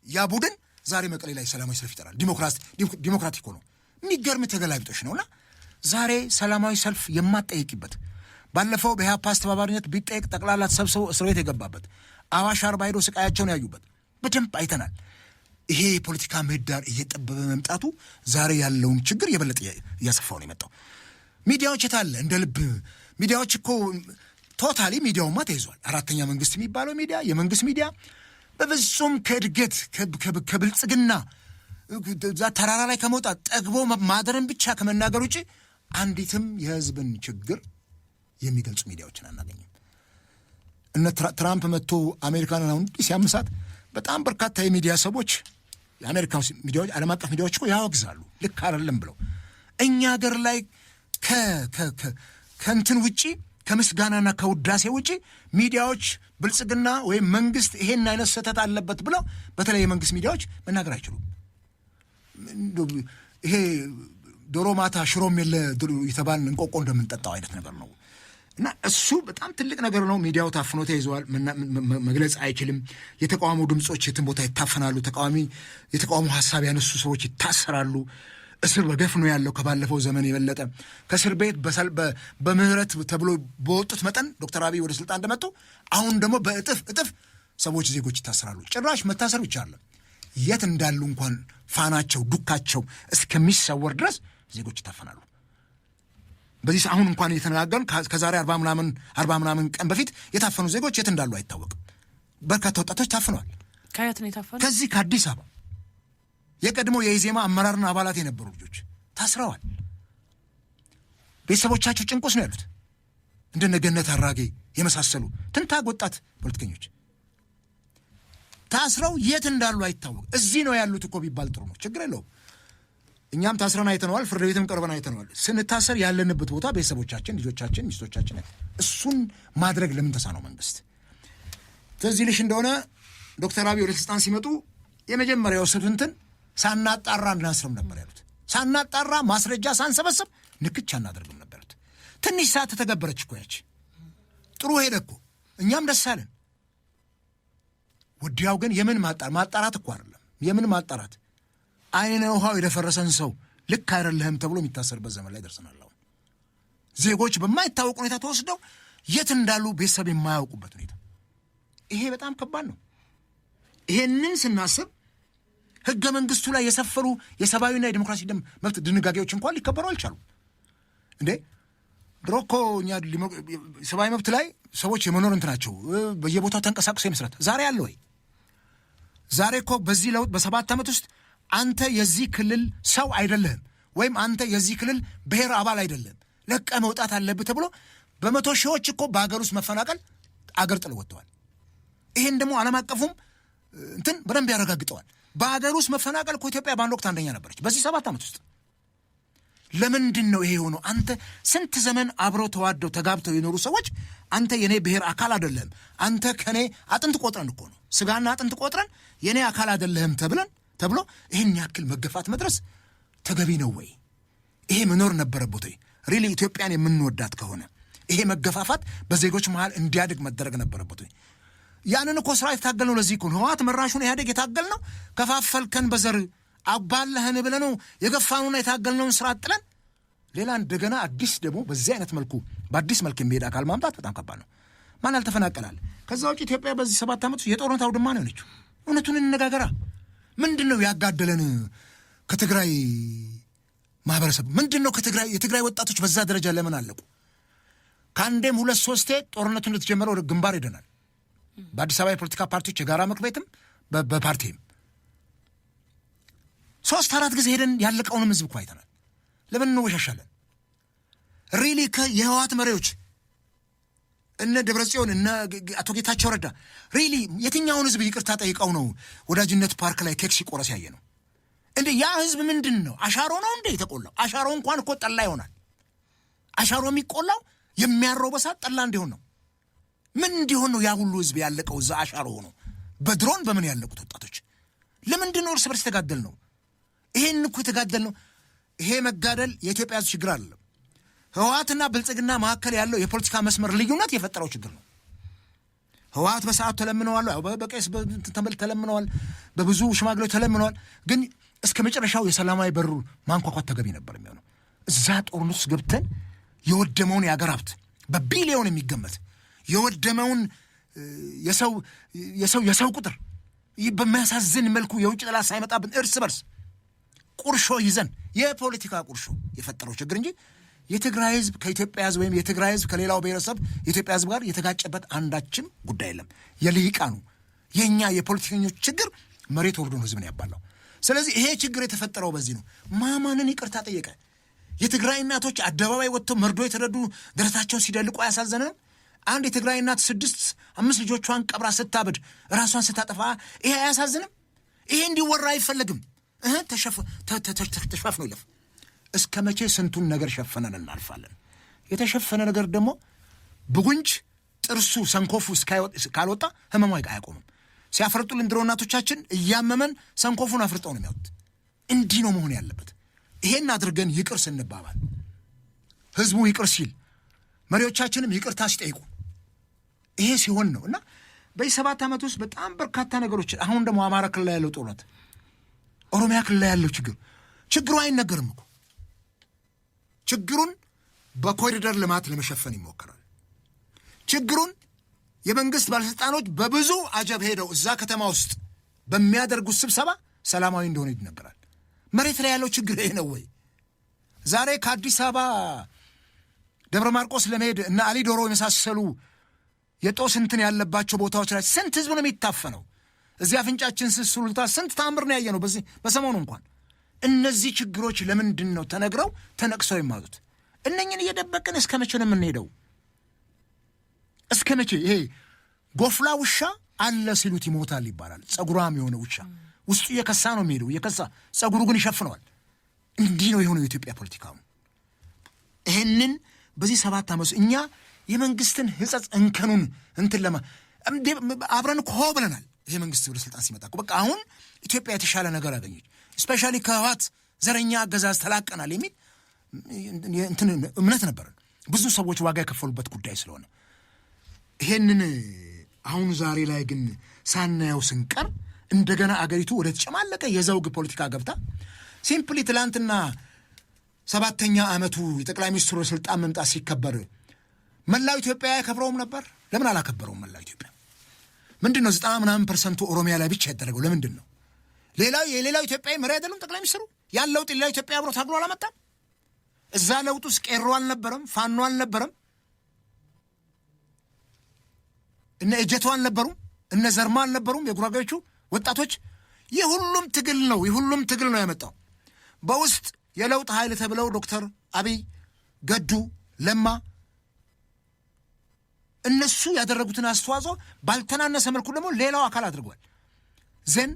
ያ ቡድን ዛሬ መቀሌ ላይ ሰላማዊ ሰልፍ ይጠራል። ዲሞክራቲክ ነው። የሚገርም ተገላቢጦሽ ነውና ዛሬ ሰላማዊ ሰልፍ የማትጠይቅበት ባለፈው በኢህአፓ አስተባባሪነት ቢጠየቅ ጠቅላላ ተሰብስበው እስር ቤት የገባበት አዋሽ አርባ ሄዶ ስቃያቸውን ያዩበት በደንብ አይተናል። ይሄ የፖለቲካ ምህዳር እየጠበበ መምጣቱ ዛሬ ያለውን ችግር የበለጠ እያሰፋው ነው የመጣው። ሚዲያዎች የታለ እንደ ልብ ሚዲያዎች እኮ ቶታሊ ሚዲያውማ ተይዟል። አራተኛ መንግስት የሚባለው ሚዲያ የመንግስት ሚዲያ በፍጹም ከእድገት ከብልጽግና ተራራ ላይ ከመውጣት ጠግቦ ማደርን ብቻ ከመናገር ውጭ አንዲትም የህዝብን ችግር የሚገልጹ ሚዲያዎችን አናገኝም። እነ ትራምፕ መጥቶ አሜሪካንን አሁን ሲያምሳት በጣም በርካታ የሚዲያ ሰዎች የአሜሪካ ሚዲያዎች ዓለም አቀፍ ሚዲያዎች እኮ ያወግዛሉ። ልክ አይደለም ብለው እኛ ሀገር ላይ ከእንትን ውጪ ከምስጋናና ከውዳሴ ውጪ ሚዲያዎች ብልጽግና ወይም መንግስት ይሄን አይነት ስህተት አለበት ብለው በተለይ የመንግስት ሚዲያዎች መናገር አይችሉም። ይሄ ዶሮ ማታ ሽሮም የለ የተባልን እንቆቆ እንደምንጠጣው አይነት ነገር ነው። እና እሱ በጣም ትልቅ ነገር ነው። ሚዲያው ታፍኖ ተይዘዋል፣ መግለጽ አይችልም። የተቃውሞ ድምጾች የትን ቦታ ይታፈናሉ። የተቃውሞ ሀሳብ ያነሱ ሰዎች ይታሰራሉ። እስር በገፍ ነው ያለው ከባለፈው ዘመን የበለጠ። ከእስር ቤት በምህረት ተብሎ በወጡት መጠን ዶክተር አብይ ወደ ስልጣን እንደመጡ አሁን ደግሞ በእጥፍ ሰዎች ዜጎች ይታሰራሉ። ጭራሽ መታሰር ብቻ አለ የት እንዳሉ እንኳን ፋናቸው ዱካቸው እስከሚሰወር ድረስ ዜጎች ይታፈናሉ። በዚህ አሁን እንኳን እየተነጋገርን ከዛሬ 40 ምናምን ቀን በፊት የታፈኑ ዜጎች የት እንዳሉ አይታወቅም። በርካታ ወጣቶች ታፍነዋል። ከየት ነው የታፈኑ? ከዚህ ከአዲስ አበባ የቀድሞ የኢዜማ አመራርና አባላት የነበሩ ልጆች ታስረዋል። ቤተሰቦቻቸው ጭንቁስ ነው ያሉት። እንደነ ገነት አራጌ የመሳሰሉ ትንታግ ወጣት ፖለቲከኞች ታስረው የት እንዳሉ አይታወቅም። እዚህ ነው ያሉት እኮ ቢባል ጥሩ ነው፣ ችግር የለውም። እኛም ታስረን አይተነዋል፣ ፍርድ ቤትም ቀርበን አይተነዋል። ስንታሰር ያለንበት ቦታ ቤተሰቦቻችን፣ ልጆቻችን፣ ሚስቶቻችን እሱን ማድረግ ለምን ተሳነው መንግስት? ትዝ ይልሽ እንደሆነ ዶክተር አብይ ወደ ስልጣን ሲመጡ የመጀመሪያው ስንትን ሳናጣራ እናስርም ነበር ያሉት። ሳናጣራ ማስረጃ ሳንሰበስብ ንክቻ እናደርግም ነበሩት። ትንሽ ሰዓት ተተገበረች እኮ ያች። ጥሩ ሄደ እኮ እኛም ደስ አለን። ወዲያው ግን የምን ማጣራት እኮ አይደለም። የምን ማጣራት? አይነ ውሃው የደፈረሰን ሰው ልክ አይደለህም ተብሎ የሚታሰርበት ዘመን ላይ ደርሰናል። አሁን ዜጎች በማይታወቅ ሁኔታ ተወስደው የት እንዳሉ ቤተሰብ የማያውቁበት ሁኔታ፣ ይሄ በጣም ከባድ ነው። ይሄንን ስናስብ ህገ መንግስቱ ላይ የሰፈሩ የሰብአዊና የዲሞክራሲ መብት ድንጋጌዎች እንኳን ሊከበሩ አልቻሉም እንዴ። ድሮ እኮ እኛ ሰብአዊ መብት ላይ ሰዎች የመኖር እንትናቸው በየቦታው ተንቀሳቅሶ የመስራት ዛሬ አለ ወይ? ዛሬ እኮ በዚህ ለውጥ በ7 ዓመት ውስጥ አንተ የዚህ ክልል ሰው አይደለህም ወይም አንተ የዚህ ክልል ብሔር አባል አይደለም ለቀ መውጣት አለብህ ተብሎ በመቶ ሺዎች እኮ በአገር ውስጥ መፈናቀል አገር ጥለው ወጥተዋል። ይሄን ደግሞ ዓለም አቀፉም እንትን በደንብ ያረጋግጠዋል። በአገር ውስጥ መፈናቀል እኮ ኢትዮጵያ በአንድ ወቅት አንደኛ ነበረች በዚህ 7 ዓመት ውስጥ። ለምንድን ነው ይሄ የሆነው? አንተ ስንት ዘመን አብረው ተዋደው ተጋብተው የኖሩ ሰዎች አንተ የኔ ብሔር አካል አይደለም፣ አንተ ከኔ አጥንት ቆጥረን እኮ ነው ስጋና አጥንት ቆጥረን የኔ አካል አይደለህም ተብሎ ይህን ያክል መገፋት መድረስ ተገቢ ነው ወይ? ይሄ መኖር ነበረበት ወይ? ሪሊ ኢትዮጵያን የምንወዳት ከሆነ ይሄ መገፋፋት በዜጎች መሃል እንዲያድግ መደረግ ነበረበት ወይ? ያንን እኮ ስራ የታገልነው ለዚህ እኮ ነው። ህወሓት መራሹን ኢህአዴግ የታገልነው ከፋፈልከን በዘር አባለህን ብለህ ነው የገፋኑና የታገልነውን ስራ ጥለን ሌላ እንደገና አዲስ ደግሞ በዚህ አይነት መልኩ በአዲስ መልክ የሚሄድ አካል ማምጣት በጣም ከባድ ነው። ማን አልተፈናቀላል? ከዛ ውጭ ኢትዮጵያ በዚህ 7 ዓመት የጦርነት አውድማ ነው የሆነችው። እውነቱን እንነጋገራ። ምንድን ነው ያጋደለን ከትግራይ ማህበረሰብ? ምንድን ነው የትግራይ ወጣቶች በዛ ደረጃ ለምን አለቁ? ከአንዴም 2-3 ጦርነቱ እንደተጀመረ ወደ ግንባር ሄደናል። በአዲስ አበባ የፖለቲካ ፓርቲዎች የጋራ ምክር ቤትም በፓርቲም 3-4 ጊዜ ሄደን ያለቀውንም ህዝብ እኮ አይተናል። ለምን እንወሻሻለን? ሪሊ የህወሓት መሪዎች እነ ደብረጽዮን እነ አቶ ጌታቸው ረዳ ሪሊ የትኛውን ህዝብ ይቅርታ ጠይቀው ነው ወዳጅነት ፓርክ ላይ ኬክ ሲቆረስ ያየ ነው እንዴ? ያ ህዝብ ምንድን ነው? አሻሮ ነው እንዴ የተቆላው? አሻሮ እንኳን እኮ ጠላ ይሆናል። አሻሮ የሚቆላው የሚያረው በሳት ጠላ እንዲሆን ነው። ምን እንዲሆን ነው ያ ሁሉ ህዝብ ያለቀው እዛ አሻሮ ሆኖ? በድሮን በምን ያለቁት ወጣቶች? ለምንድን ነው እርስ በርስ ተጋደል ነው? ይሄን እኮ የተጋደል ነው። ይሄ መጋደል የኢትዮጵያ ህዝብ ችግር አይደለም። ህወሓትና ብልጽግና መካከል ያለው የፖለቲካ መስመር ልዩነት የፈጠረው ችግር ነው። ህወሓት በሰዓቱ ተለምነዋል፣ በቄስ ተለምነዋል፣ በብዙ ሽማግሌዎች ተለምነዋል። ግን እስከ መጨረሻው የሰላማዊ በሩ ማንኳኳት ተገቢ ነበር የሚሆነው። እዛ ጦርነት ውስጥ ገብተን የወደመውን የአገር ሀብት በቢሊዮን የሚገመት የወደመውን የሰው ቁጥር በሚያሳዝን መልኩ የውጭ ጠላት ሳይመጣብን እርስ በርስ ቁርሾ ይዘን የፖለቲካ ቁርሾ የፈጠረው ችግር እንጂ የትግራይ ህዝብ ከኢትዮጵያ ህዝብ ወይም የትግራይ ህዝብ ከሌላው ብሔረሰብ የኢትዮጵያ ህዝብ ጋር የተጋጨበት አንዳችም ጉዳይ የለም። የልሂቃኑ የእኛ የፖለቲከኞች ችግር መሬት ወርዶ ነው ህዝብን ያባላው። ስለዚህ ይሄ ችግር የተፈጠረው በዚህ ነው። ማማንን ይቅርታ ጠየቀ? የትግራይ እናቶች አደባባይ ወጥተው መርዶ የተረዱ ደረታቸውን ሲደልቁ አያሳዘንም? አንድ የትግራይ እናት 6-5 ልጆቿን ቀብራ ስታብድ ራሷን ስታጠፋ ይሄ አያሳዝንም? ይሄ እንዲወራ አይፈለግም። ተሸፋፍኖ ይለፍ። እስከ መቼ ስንቱን ነገር ሸፈነን እናልፋለን? የተሸፈነ ነገር ደግሞ ብጉንጅ ጥርሱ ሰንኮፉ ካልወጣ ህመሙ አያቆምም። ሲያፈርጡልን ድሮ እናቶቻችን እያመመን ሰንኮፉን አፍርጠው ነው የሚያወጡት። እንዲህ ነው መሆን ያለበት። ይሄን አድርገን ይቅር ስንባባል ህዝቡ ይቅር ሲል መሪዎቻችንም ይቅርታ ሲጠይቁ ይሄ ሲሆን ነውና በ7 ዓመት ውስጥ በጣም በርካታ ነገሮች አሁን ደግሞ አማራ ክልል ላይ ያለው ጦርነት ኦሮሚያ ክልል ላይ ያለው ችግሩ አይነገርም እኮ ችግሩን በኮሪደር ልማት ለመሸፈን ይሞከራል ችግሩን የመንግስት ባለስልጣኖች በብዙ አጀብ ሄደው እዛ ከተማ ውስጥ በሚያደርጉት ስብሰባ ሰላማዊ እንደሆነ ይነገራል መሬት ላይ ያለው ችግር ይሄ ነው ወይ ዛሬ ከአዲስ አበባ ደብረ ማርቆስ ለመሄድ እና አሊ ዶሮ የመሳሰሉ የጦስ እንትን ያለባቸው ቦታዎች ላይ ስንት ህዝብ ነው የሚታፈነው እዚያ አፍንጫችን ስሱልታ ስንት ታምር ነው ያየነው በዚህ በሰሞኑ እንኳን እነዚህ ችግሮች ለምንድን ነው ተነግረው ተነቅሰው የማዙት እነኝን እየደበቅን እስከ መቼ ነው የምንሄደው እስከ መቼ ይሄ ጎፍላ ውሻ አለ ሲሉት ይሞታል ይባላል ጸጉራም የሆነ ውሻ ውስጡ እየከሳ ነው የሚሄደው እየከሳ ጸጉሩ ግን ይሸፍነዋል እንዲህ ነው የሆነው የኢትዮጵያ ፖለቲካው ይሄንን በዚህ 7 ዓመት እኛ የመንግስትን ህጸጽ እንከኑን እንትን ለማ አብረን እኮ ብለናል ይሄ መንግስት ወደ ስልጣን ሲመጣ በቃ አሁን ኢትዮጵያ የተሻለ ነገር አገኘች ስፔሻሊ ከህወሓት ዘረኛ አገዛዝ ተላቀናል የሚል እንትን እምነት ነበር ብዙ ሰዎች ዋጋ የከፈሉበት ጉዳይ ስለሆነ ይሄንን አሁን ዛሬ ላይ ግን ሳናየው ስንቀር እንደገና አገሪቱ ወደ ተጨማለቀ የዘውግ ፖለቲካ ገብታ ሲምፕሊ ትላንትና 7ኛ ዓመቱ የጠቅላይ ሚኒስትሩ ስልጣን መምጣት ሲከበር መላው ኢትዮጵያ ያከብረውም ነበር ለምን አላከበረውም መላው ኢትዮጵያ ምንድነው 90% ኦሮሚያ ላይ ብቻ ያደረገው ለምንድን ነው የሌላው ኢትዮጵያዊ መሪ አይደለም ጠቅላይ ሚኒስትሩ ያለው ሌላው ኢትዮጵያ አብሮ ታግሎ አላመጣም እዛ ለውጥ ውስጥ ቄሮ አልነበረም ፋኖ አልነበረም እነ እጀቱ አልነበሩም እነ ዘርማ አልነበሩም የጉራጌዎቹ ወጣቶች የሁሉም ትግል ነው ያመጣው በውስጥ የለውጥ ኃይል ተብለው ዶክተር አብይ ገዱ ለማ እነሱ ያደረጉትን አስተዋጽኦ ባልተናነሰ መልኩ ደግሞ ሌላው አካል አድርጓል ዘን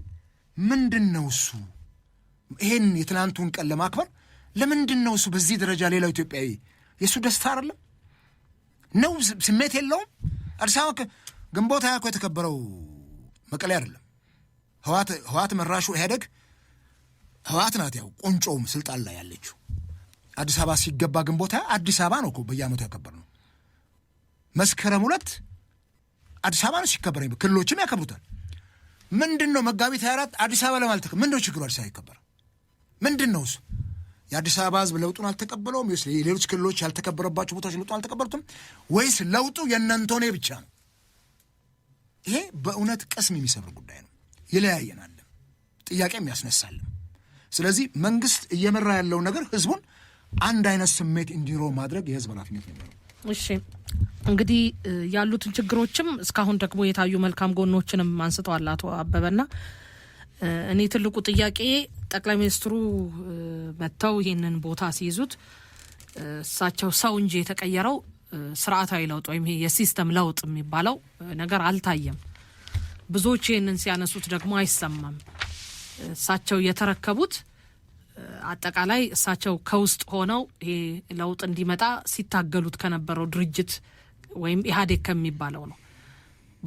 ምንድነው እሱ ይሄን የትናንቱን ቀን ለማክበር ለምንድነው እሱ በዚህ ደረጃ ሌላው ኢትዮጵያዊ የሱ ደስታ አይደለም ነው ስሜት የለውም አዲስ አበባ ግንቦት 20 እኮ የተከበረው መቀሌ አይደለም ህወሓት መራሹ ኢህአዴግ ህወሓት ናት ያው ቆንጮም ስልጣን ላይ ያለችው አዲስ አበባ ሲገባ ግንቦት 20 አዲስ አበባ ነው እኮ በየዓመቱ ያከበርነው መስከረም 2 አዲስ አበባ ነው ሲከበር ክልሎችም ያከብሩታል ምንድነው መጋቢት 24 አዲስ አበባ ለማለት ምንድነው ችግሩ አዲስ አበባ ይከበር ምንድነው እሱ የአዲስ አበባ ህዝብ ለውጡን አልተቀበለውም ወይስ ሌሎች ክልሎች ያልተከበረባቸው ቦታዎች ለውጡን አልተቀበሉትም ወይስ ለውጡ የእናንተኔ ብቻ ነው ይሄ በእውነት ቀስም የሚሰብር ጉዳይ ነው ይለያየናል ጥያቄም ያስነሳል ስለዚህ መንግስት እየመራ ያለው ነገር ህዝቡን አንድ አይነት ስሜት እንዲኖረው ማድረግ የህዝብ ኃላፊነት ነው እሺ እንግዲህ ያሉትን ችግሮችም እስካሁን ደግሞ የታዩ መልካም ጎኖችንም አንስተዋል አቶ አበበና እኔ ትልቁ ጥያቄ ጠቅላይ ሚኒስትሩ መተው ይሄንን ቦታ ሲይዙት እሳቸው ሰው እንጂ የተቀየረው ስርዓታዊ ለውጥ ወይም የሲስተም ለውጥ የሚባለው ነገር አልታየም ብዙዎች ይሄንን ሲያነሱት ደግሞ አይሰማም እሳቸው የተረከቡት አጠቃላይ እሳቸው ከውስጥ ሆነው ይሄ ለውጥ እንዲመጣ ሲታገሉት ከነበረው ድርጅት ወይም ኢህአዴግ ከሚባለው ነው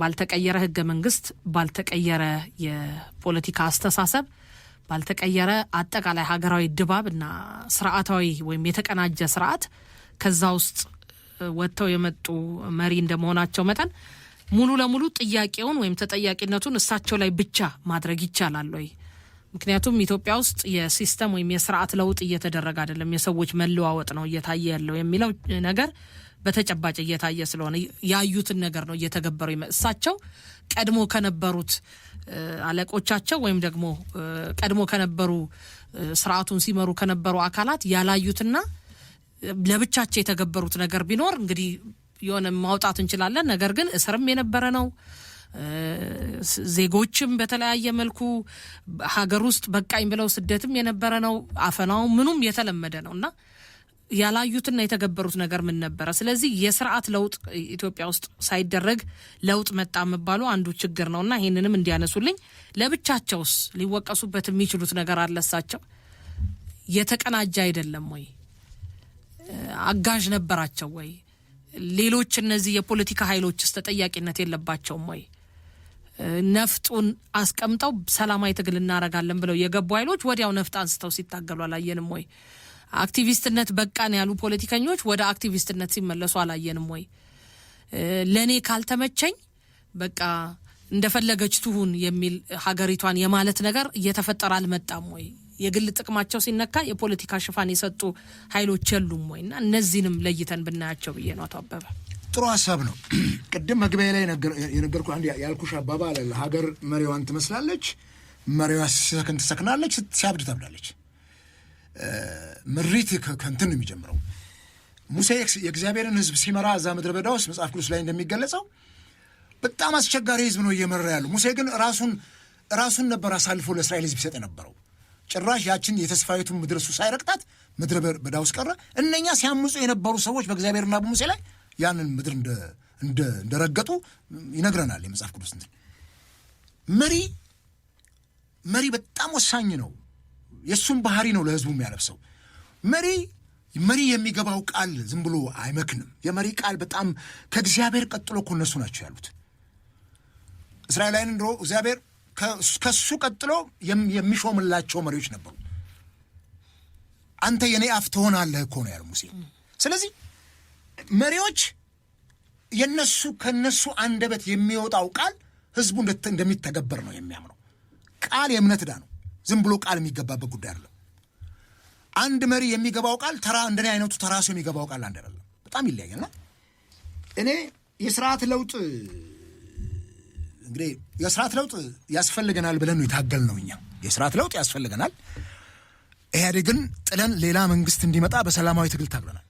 ባልተቀየረ ህገ መንግስት ባልተቀየረ የፖለቲካ አስተሳሰብ ባልተቀየረ አጠቃላይ ሀገራዊ ድባብና ስርዓታዊ ወይም የተቀናጀ ስርዓት ከዛ ውስጥ ወጥተው የመጡ መሪ እንደመሆናቸው መጠን ሙሉ ለሙሉ ጥያቄውን ወይም ተጠያቂነቱን እሳቸው ላይ ብቻ ማድረግ ይቻላል ወይ ምክንያቱም ኢትዮጵያ ውስጥ የሲስተም ወይም የስርዓት ለውጥ እየተደረገ አይደለም የሰዎች መለዋወጥ ነው እየታየ ያለው የሚለው ነገር በተጨባጭ እየታየ ስለሆነ ያዩትን ነገር ነው እየተገበሩ እሳቸው ቀድሞ ከነበሩት አለቆቻቸው ወይም ደግሞ ቀድሞ ከነበሩ ስርዓቱን ሲመሩ ከነበሩ አካላት ያላዩትና ለብቻቸው የተገበሩት ነገር ቢኖር እንግዲህ የሆነ ማውጣት እንችላለን ነገር ግን እስርም የነበረ ነው ዜጎችም በተለያየ መልኩ ሀገር ውስጥ በቃኝ ብለው ስደትም የነበረ ነው አፈናው ምኑም የተለመደ ነውና ያላዩትና የተገበሩት ነገር ምን ነበር ስለዚህ የስርዓት ለውጥ ኢትዮጵያ ውስጥ ሳይደረግ ለውጥ መጣ መባሉ አንዱ ችግር ነውና ይሄንንም እንዲያነሱልኝ ለብቻቸውስ ሊወቀሱበት የሚችሉት ነገር አለሳቸው የተቀናጀ አይደለም ወይ አጋዥ ነበራቸው ወይ ሌሎች እነዚህ የፖለቲካ ኃይሎችስ ተጠያቂነት የለባቸውም ወይ ነፍጡን አስቀምጠው ሰላማዊ ትግል እናረጋለን ብለው የገቡ ኃይሎች ወዲያው ነፍጥ አንስተው ሲታገሉ አላየንም ወይ አክቲቪስትነት በቃን ያሉ ፖለቲከኞች ወደ አክቲቪስትነት ሲመለሱ አላየንም ወይ? ለኔ ካልተመቸኝ በቃ እንደፈለገች ትሁን የሚል ሀገሪቷን የማለት ነገር እየተፈጠረ አልመጣም ወይ? የግል ጥቅማቸው ሲነካ የፖለቲካ ሽፋን የሰጡ ኃይሎች የሉም ወይና እነዚህንም ለይተን ብናያቸው ብዬ ነው። አቶ አበበ ጥሩ ሐሳብ ነው። ቅድም መግቢያ ላይ የነገርኩ አንድ ያልኩሽ አባባል አለ። ሀገር መሪዋን ትመስላለች፣ መሪዋ ሲሰክን ትሰክናለች፣ ሲያብድ ታብዳለች። ምሪት ከእንትን ነው የሚጀምረው። ሙሴ የእግዚአብሔርን ሕዝብ ሲመራ እዛ ምድረ በዳ ውስጥ መጽሐፍ ቅዱስ ላይ እንደሚገለጸው በጣም አስቸጋሪ ሕዝብ ነው እየመራ ያለው። ሙሴ ግን ራሱን ነበር አሳልፎ ለእስራኤል ሕዝብ ይሰጥ የነበረው። ጭራሽ ያችን የተስፋይቱን ምድር እሱ ሳይረግጣት ምድረ በዳ ውስጥ ቀረ። እነኛ ሲያምፁ የነበሩ ሰዎች በእግዚአብሔርና በሙሴ ላይ ያንን ምድር እንደረገጡ ይነግረናል የመጽሐፍ ቅዱስ እንትን። መሪ በጣም ወሳኝ ነው። የእሱም ባህሪ ነው ለህዝቡ የሚያለብሰው። መሪ የሚገባው ቃል ዝም ብሎ አይመክንም። የመሪ ቃል በጣም ከእግዚአብሔር ቀጥሎ እኮ እነሱ ናቸው ያሉት። እስራኤላውያን ድሮ እግዚአብሔር ከሱ ቀጥሎ የሚሾምላቸው መሪዎች ነበሩ። አንተ የኔ አፍ ትሆናለህ እኮ ነው ያለው ሙሴ። ስለዚህ መሪዎች ከነሱ አንደበት የሚወጣው ቃል ህዝቡ እንደሚተገበር ነው የሚያምነው። ቃል የእምነት ዕዳ ነው። ዝም ብሎ ቃል የሚገባበት ጉዳይ አይደለም። አንድ መሪ የሚገባው ቃል እንደኔ አይነቱ ተራሱ የሚገባው ቃል አንድ አይደለም። በጣም ይለያያልና እኔ የስርዓት ለውጥ እንግዲህ የስርዓት ለውጥ ያስፈልገናል ብለን ነው የታገልነው። እኛ የስርዓት ለውጥ ያስፈልገናል። ኢህአዴግን ጥለን ሌላ መንግስት እንዲመጣ በሰላማዊ ትግል ታግለናል።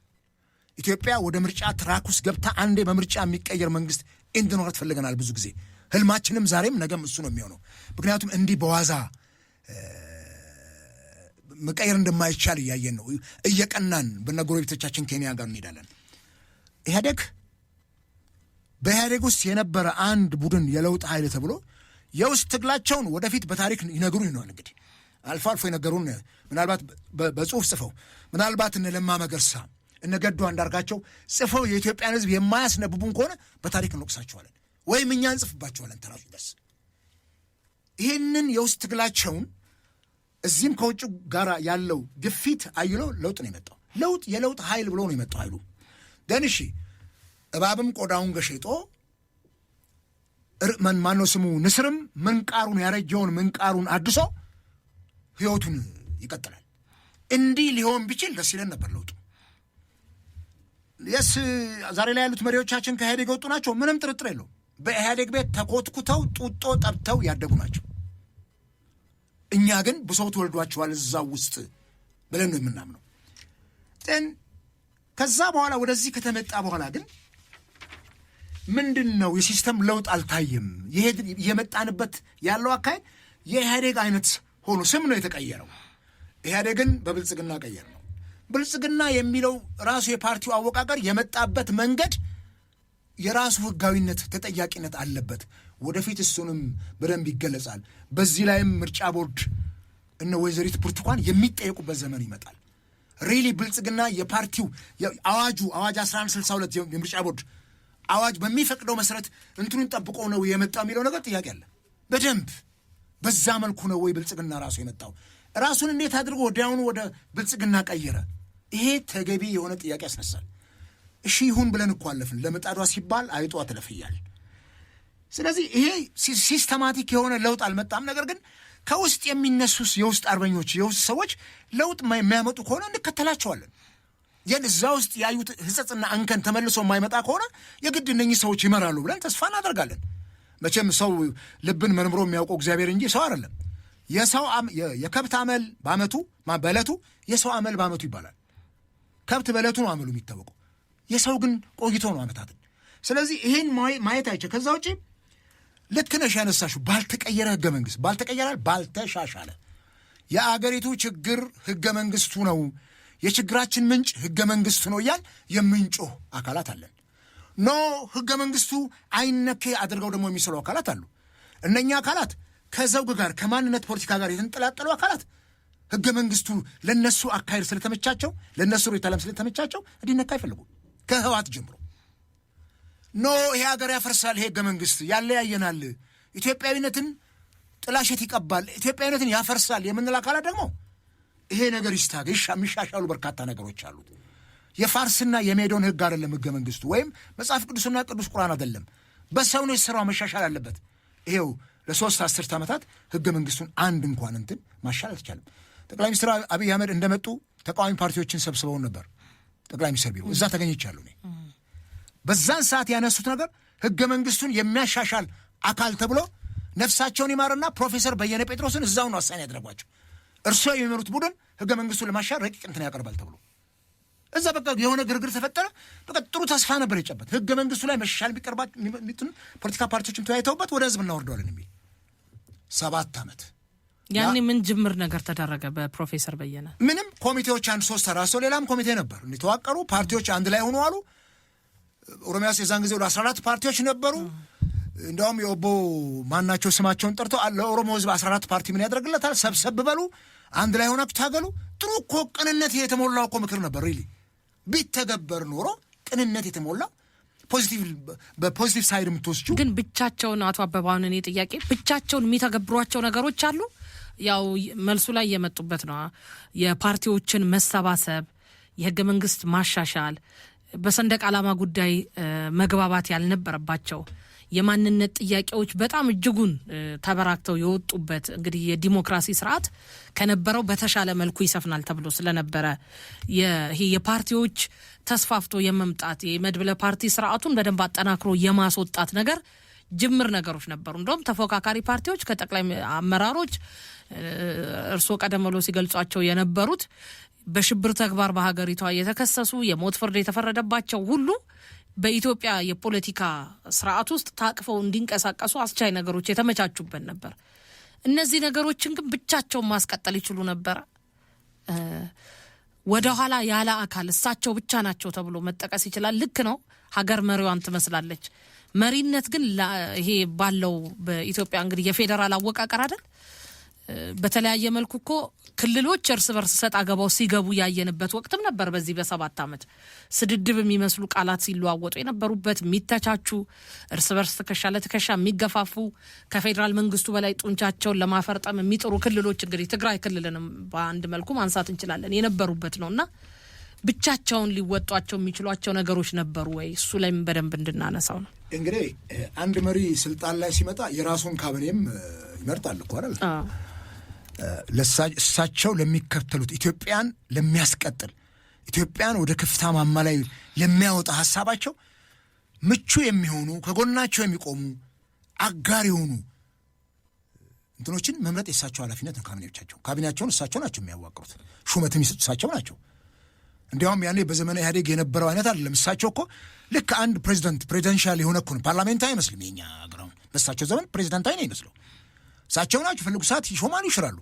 ኢትዮጵያ ወደ ምርጫ ትራክ ውስጥ ገብታ አንዴ በምርጫ የሚቀየር መንግስት እንዲኖር ትፈልገናል። ብዙ ጊዜ ህልማችንም ዛሬም ነገም እሱ ነው የሚሆነው። ምክንያቱም እንዲህ በዋዛ መቀየር እንደማይቻል እያየን ነው። እየቀናን በጎረቤቶቻችን ኬንያ ጋር እንሄዳለን። በኢህአዴግ ውስጥ የነበረ አንድ ቡድን የለውጥ ኃይል ተብሎ የውስጥ ትግላቸውን ወደፊት በታሪክ ይነግሩን ይሆናል። እንግዲህ አልፎ አልፎ የነገሩን ምናልባት በጽሁፍ ጽፈው፣ ምናልባት እነ ለማ መገርሳ እነ ገዱ አንዳርጋቸው ጽፈው የኢትዮጵያን ህዝብ የማያስነብቡን ከሆነ በታሪክ እንወቅሳቸዋለን ወይም እኛ እንጽፍባቸዋለን። ተራሱ ደስ ይህንን የውስጥ ትግላቸውን እዚህም ከውጭ ጋር ያለው ግፊት አይሎ ለውጥ ነው የመጣው። የለውጥ ኃይል ብሎ ነው የመጣው ኃይሉ። ደንሺ እባብም ቆዳውን ገሸጦ ማነው ስሙ ንስርም ምንቃሩን ያረጀውን ምንቃሩን አድሶ ህይወቱን ይቀጥላል። እንዲህ ሊሆን ቢችል ደስ ይለን ነበር ለውጡ። ዛሬ ላይ ያሉት መሪዎቻችን ከኢህአዴግ የወጡ ናቸው፣ ምንም ጥርጥር የለው። በኢህአዴግ ቤት ተኮትኩተው ጡጦ ጠብተው ያደጉ ናቸው። እኛ ግን ብሰው ተወልዷቸዋል እዛው ውስጥ ብለን ነው የምናምነው። ከዛ በኋላ ወደዚህ ከተመጣ በኋላ ግን ምንድን ነው የሲስተም ለውጥ አልታየም። የመጣንበት ያለው አካሄድ የኢህአዴግ አይነት ሆኖ ስም ነው የተቀየረው። ኢህአዴግን በብልጽግና ቀየር ነው። ብልጽግና የሚለው ራሱ የፓርቲው አወቃቀር የመጣበት መንገድ የራሱ ህጋዊነት ተጠያቂነት አለበት። ወደፊት እሱንም በደንብ ይገለጻል። በዚህ ላይም ምርጫ ቦርድ እነ ወይዘሪት ብርቱካን የሚጠየቁበት ዘመን ይመጣል። ሪሊ ብልጽግና የፓርቲው አዋጅ 1162 የምርጫ ቦርድ አዋጅ በሚፈቅደው መሰረት እንትኑን ጠብቆ ነው የመጣው የሚለው ነገር ጥያቄ አለ። በደንብ በዛ መልኩ ነው ወይ ብልጽግና ራሱ የመጣው? ራሱን እንዴት አድርጎ ወዲያውኑ ወደ ብልጽግና ቀየረ? ይሄ ተገቢ የሆነ ጥያቄ ያስነሳል። እሺ ይሁን ብለን እኮ አለፍን። ለምጣዷ ሲባል አይጧ ትለፍያል። ስለዚህ ይሄ ሲስተማቲክ የሆነ ለውጥ አልመጣም። ነገር ግን ከውስጥ የሚነሱስ የውስጥ አርበኞች የውስጥ ሰዎች ለውጥ የሚያመጡ ከሆነ እንከተላቸዋለን። እዛ ውስጥ ያዩት ህጸጽና አንከን ተመልሶ የማይመጣ ከሆነ የግድ እነኚህ ሰዎች ይመራሉ ብለን ተስፋ እናደርጋለን። መቼም ሰው ልብን መርምሮ የሚያውቀው እግዚአብሔር እንጂ ሰው አይደለም። የከብት አመል በዕለቱ የሰው አመል በዓመቱ ይባላል። ከብት በዕለቱ ነው አመሉ የሚታወቀው። የሰው ግን ቆይቶ ነው ዓመታትን። ስለዚህ ይሄን ማየት አይቻል። ከዛ ውጪ ልክ ነሽ ያነሳሽው ባልተቀየረ ህገ መንግስት ባልተሻሻለ የአገሪቱ ችግር ህገ መንግስቱ ነው፣ የችግራችን ምንጭ ህገ መንግስቱ ነው እያል የምንጮህ አካላት አለን። ህገ መንግስቱ አይነኬ አድርገው ደግሞ የሚሰሩ አካላት አሉ። እነኛ አካላት ከዘውግ ጋር ከማንነት ፖለቲካ ጋር የተንጠላጠሉ አካላት ህገ መንግስቱ ለነሱ አካሄድ ስለተመቻቸው፣ ለነሱ ርዕዮተ ዓለም ስለተመቻቸው እንዲነካ አይፈልጉም። ከህዋት ጀምሮ ይሄ ሀገር ያፈርሳል፣ ይሄ ህገ መንግስት ያለያየናል፣ ኢትዮጵያዊነትን ጥላሸት ይቀባል፣ ኢትዮጵያዊነትን ያፈርሳል የምንል አካላት ደግሞ ይሄ ነገር ይስታገሽ የሚሻሻሉ በርካታ ነገሮች አሉት። የፋርስና የሜዶን ህግ አይደለም ህገ መንግስቱ፣ ወይም መጽሐፍ ቅዱስና ቅዱስ ቁርአን አይደለም። በሰው ነው የሥራው መሻሻል አለበት። ይሄው ለ3 10 ዓመታት ህገ መንግስቱን አንድ እንኳን እንትን ማሻል አልተቻለም። ጠቅላይ ሚኒስትር አብይ አህመድ እንደመጡ ተቃዋሚ ፓርቲዎችን ሰብስበውን ነበር ጠቅላይ ሚኒስትር ቢሮ፣ እዛ ተገኝቻለሁ እኔ። በዛን ሰዓት ያነሱት ነገር ህገ መንግስቱን የሚያሻሻል አካል ተብሎ ነፍሳቸውን ይማርና ፕሮፌሰር በየነ ጴጥሮስን እዛው ነው አሳይን ያደረጓቸው። እርስዎ የሚመሩት ቡድን ህገ መንግስቱን ለማሻል ረቂቅ እንትን ያቀርባል ተብሎ እዛ በቃ የሆነ ግርግር ተፈጠረ። በቃ ጥሩ ተስፋ ነበር የጨበት ህገ መንግስቱ ላይ መሻሻል ቢቀርባቸው ፖለቲካ ፓርቲዎችም ተወያይተውበት ወደ ህዝብ እናወርደዋለን የሚል 7 ዓመት። ያኔ ምን ጅምር ነገር ተደረገ በፕሮፌሰር በየነ? ምንም ኮሚቴዎች 1-3 ተራሰው ሌላም ኮሚቴ ነበር ተዋቀሩ። ፓርቲዎች አንድ ላይ ሆኑ አሉ። ኦሮሚያ የዛን ጊዜ 14 ፓርቲዎች ነበሩ። እንደውም የኦቦ ማናቸው ስማቸውን ጠርቶ ለኦሮሞ ህዝብ 14 ፓርቲ ምን ያደርግለታል? ሰብሰብ በሉ፣ አንድ ላይ ሆናችሁ ታገሉ። ጥሩ እኮ ቅንነት የተሞላው እኮ ምክር ነበር። ሪሊ ቢተገበር ኖሮ ቅንነት የተሞላው በፖዚቲቭ ሳይድ የምትወስጂው ግን ብቻቸውን አቶ አበባውን እኔ ጥያቄ ብቻቸውን የሚተገብሯቸው ነገሮች አሉ። ያው መልሱ ላይ የመጡበት ነው። የፓርቲዎችን መሰባሰብ፣ የህገ መንግስት ማሻሻል፣ በሰንደቅ ዓላማ ጉዳይ መግባባት ያልነበረባቸው የማንነት ጥያቄዎች በጣም እጅጉን ተበራክተው የወጡበት እንግዲህ የዲሞክራሲ ስርዓት ከነበረው በተሻለ መልኩ ይሰፍናል ተብሎ ስለነበረ ይሄ የፓርቲዎች ተስፋፍቶ የመምጣት የመድብለ ፓርቲ ስርዓቱን በደንብ አጠናክሮ የማስወጣት ነገር ጅምር ነገሮች ነበሩ። እንደውም ተፎካካሪ ፓርቲዎች ከጠቅላይ አመራሮች እርስዎ ቀደም ብሎ ሲገልጿቸው የነበሩት በሽብር ተግባር በሀገሪቷ የተከሰሱ የሞት ፍርድ የተፈረደባቸው ሁሉ በኢትዮጵያ የፖለቲካ ስርዓት ውስጥ ታቅፈው እንዲንቀሳቀሱ አስቻይ ነገሮች የተመቻቹበት ነበር። እነዚህ ነገሮችን ግን ብቻቸውን ማስቀጠል ይችሉ ነበር። ወደ ኋላ ያለ አካል እሳቸው ብቻ ናቸው ተብሎ መጠቀስ ይችላል። ልክ ነው፣ ሀገር መሪዋን ትመስላለች። መሪነት ግን ይሄ ባለው በኢትዮጵያ እንግዲህ የፌዴራል አወቃቀር አይደል? በተለያየ መልኩ እኮ ክልሎች እርስ በርስ ሰጥ አገባው ሲገቡ ያየንበት ወቅትም ነበር። በዚህ በ7 ዓመት ስድድብ የሚመስሉ ቃላት ሲለዋወጡ የነበሩበት፣ የሚተቻቹ እርስ በርስ ትከሻ ለትከሻ የሚገፋፉ ከፌዴራል መንግስቱ በላይ ጡንቻቸውን ለማፈርጠም የሚጥሩ ክልሎች እንግዲህ ትግራይ ክልልንም በአንድ መልኩ ማንሳት እንችላለን የነበሩበት ነውና ብቻቸውን ሊወጧቸው የሚችሏቸው ነገሮች ነበሩ ወይ? እሱ ላይም በደንብ እንድናነሳው ነው። እንግዲህ አንድ መሪ ስልጣን ላይ ሲመጣ የራሱን ካቢኔም ይመርጣል እኮ አይደል? እሳቸው ለሚከተሉት ኢትዮጵያን ለሚያስቀጥል ኢትዮጵያን ወደ ከፍታ ማማ ላይ ለሚያወጣ ሀሳባቸው ምቹ የሚሆኑ ከጎናቸው የሚቆሙ አጋር የሆኑ እንትኖችን መምረጥ የእሳቸው ኃላፊነት ነው። ካቢኔያቸውን እሳቸው ናቸው የሚያዋቅሩት፣ ሹመትም ይሰጡ እሳቸው ናቸው። እንዲያውም ያኔ በዘመነ ኢህአዴግ የነበረው አይነት አይደለም። እሳቸው እኮ ልክ አንድ ፕሬዚደንሻል የሆነ እኮ ነው፣ ፓርላሜንታዊ አይመስልም። የኛ አገራውን በእሳቸው ዘመን ፕሬዚደንታዊ ነው ይመስለው። እሳቸው ናቸው ፈለጉ ሰዓት ይሾማሉ፣ ይሽራሉ።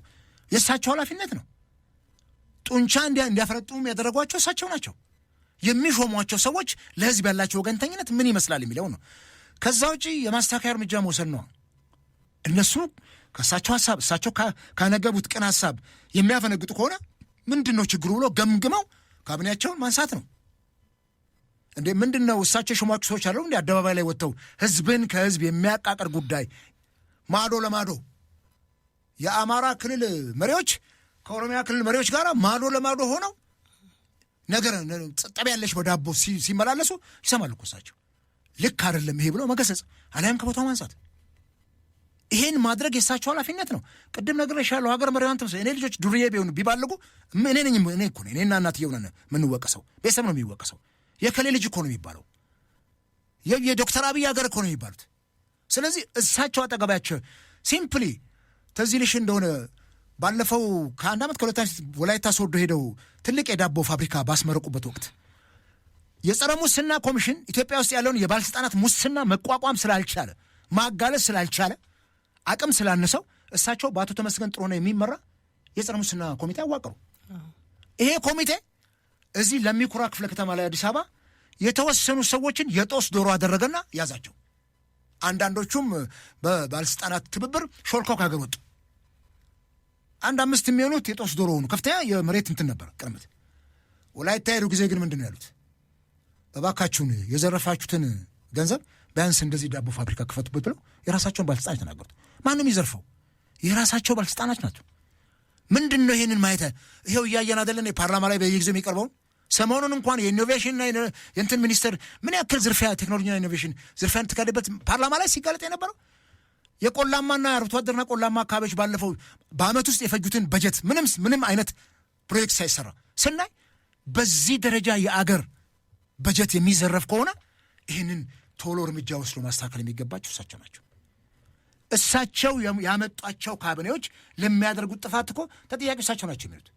የእሳቸው ኃላፊነት ነው። ጡንቻ እንዲያፈረጥሙ ያደረጓቸው እሳቸው ናቸው። የሚሾሟቸው ሰዎች ለህዝብ ያላቸው ወገንተኝነት ምን ይመስላል የሚለው ነው። ከዛ ውጪ የማስተካከያ እርምጃ መውሰድ ነው። እነሱ ከእሳቸው ሀሳብ እሳቸው ካነገቡት ቅን ሀሳብ የሚያፈነግጡ ከሆነ ምንድን ነው ችግሩ ብሎ ገምግመው ካቢኔያቸውን ማንሳት ነው። እንዴ ምንድን ነው እሳቸው የሾሟቸው ሰዎች አለው እንዴ አደባባይ ላይ ወጥተው ህዝብን ከህዝብ የሚያቃቀር ጉዳይ ማዶ ለማዶ የአማራ ክልል መሪዎች ከኦሮሚያ ክልል መሪዎች ጋር ማዶ ለማዶ ሆነው ነገር ጠብ ያለሽ በዳቦ ሲመላለሱ ይሰማሉ እኮ እሳቸው። ልክ አይደለም ይሄ ብሎ መገሰጽ አሊያም ከቦታው ማንሳት፣ ይሄን ማድረግ የእሳቸው ኃላፊነት ነው። ቅድም ነግሬሻለሁ፣ ሀገር መሪዋን ትመስል። እኔ ልጆች ዱርዬ ቢሆኑ ቢባልጉ እኔ እኮ ነኝ እኔና እናትየው ነን የምንወቀሰው። ቤተሰብ ነው የሚወቀሰው። የከሌ ልጅ እኮ ነው የሚባለው። የዶክተር አብይ ሀገር እኮ ነው የሚባሉት። ስለዚህ እሳቸው አጠገባቸው ሲምፕሊ ተዚልሽ እንደሆነ ባለፈው ከ1 ዓመት ከ2 ዓመት ወላይታ ሶዶ ሄደው ትልቅ የዳቦ ፋብሪካ ባስመረቁበት ወቅት የጸረ ሙስና ኮሚሽን ኢትዮጵያ ውስጥ ያለውን የባለስልጣናት ሙስና መቋቋም ስላልቻለ ማጋለጥ ስላልቻለ አቅም ስላነሰው እሳቸው በአቶ ተመስገን ጥሩነህ የሚመራ የጸረ ሙስና ኮሚቴ አዋቀሩ። ይሄ ኮሚቴ እዚህ ለሚኩራ ክፍለ ከተማ ላይ አዲስ አበባ የተወሰኑ ሰዎችን የጦስ ዶሮ አደረገና ያዛቸው። አንዳንዶቹም በባለስልጣናት ትብብር ሾልከው ከሀገር ወጡ። 5 የሚሆኑት የጦስ ዶሮ ሆኑ። ከፍተኛ የመሬት እንትን ነበር ቅርምት። ወላይታ ሄዱ ጊዜ ግን ምንድን ነው ያሉት? እባካችሁን የዘረፋችሁትን ገንዘብ ቢያንስ እንደዚህ ዳቦ ፋብሪካ ክፈቱበት ብለው የራሳቸውን ባለስልጣናት የተናገሩት። ማንም ይዘርፈው የራሳቸው ባለስልጣናት ናቸው። ምንድነው ይሄንን ማየት? ይሄው እያየን አይደለን የፓርላማ ላይ በየጊዜው የሚቀርበው? ሰሞኑን እንኳን የኢኖቬሽንና የእንትን ሚኒስተር ምን ያክል ዝርፊያ ቴክኖሎጂና ኢኖቬሽን ዝርፊያ ተካሄደበት ፓርላማ ላይ ሲጋለጥ የነበረው የቆላማና አርብቶ አደርና ቆላማ አካባቢዎች ባለፈው በአመት ውስጥ የፈጁትን በጀት ምንም አይነት ፕሮጀክት ሳይሰራ ስናይ በዚህ ደረጃ የአገር በጀት የሚዘረፍ ከሆነ ይህንን ቶሎ እርምጃ ወስዶ ማስተካከል የሚገባቸው እሳቸው ናቸው። እሳቸው ያመጧቸው ካቢኔዎች ለሚያደርጉት ጥፋት እኮ ተጠያቂ እሳቸው ናቸው የሚሉት።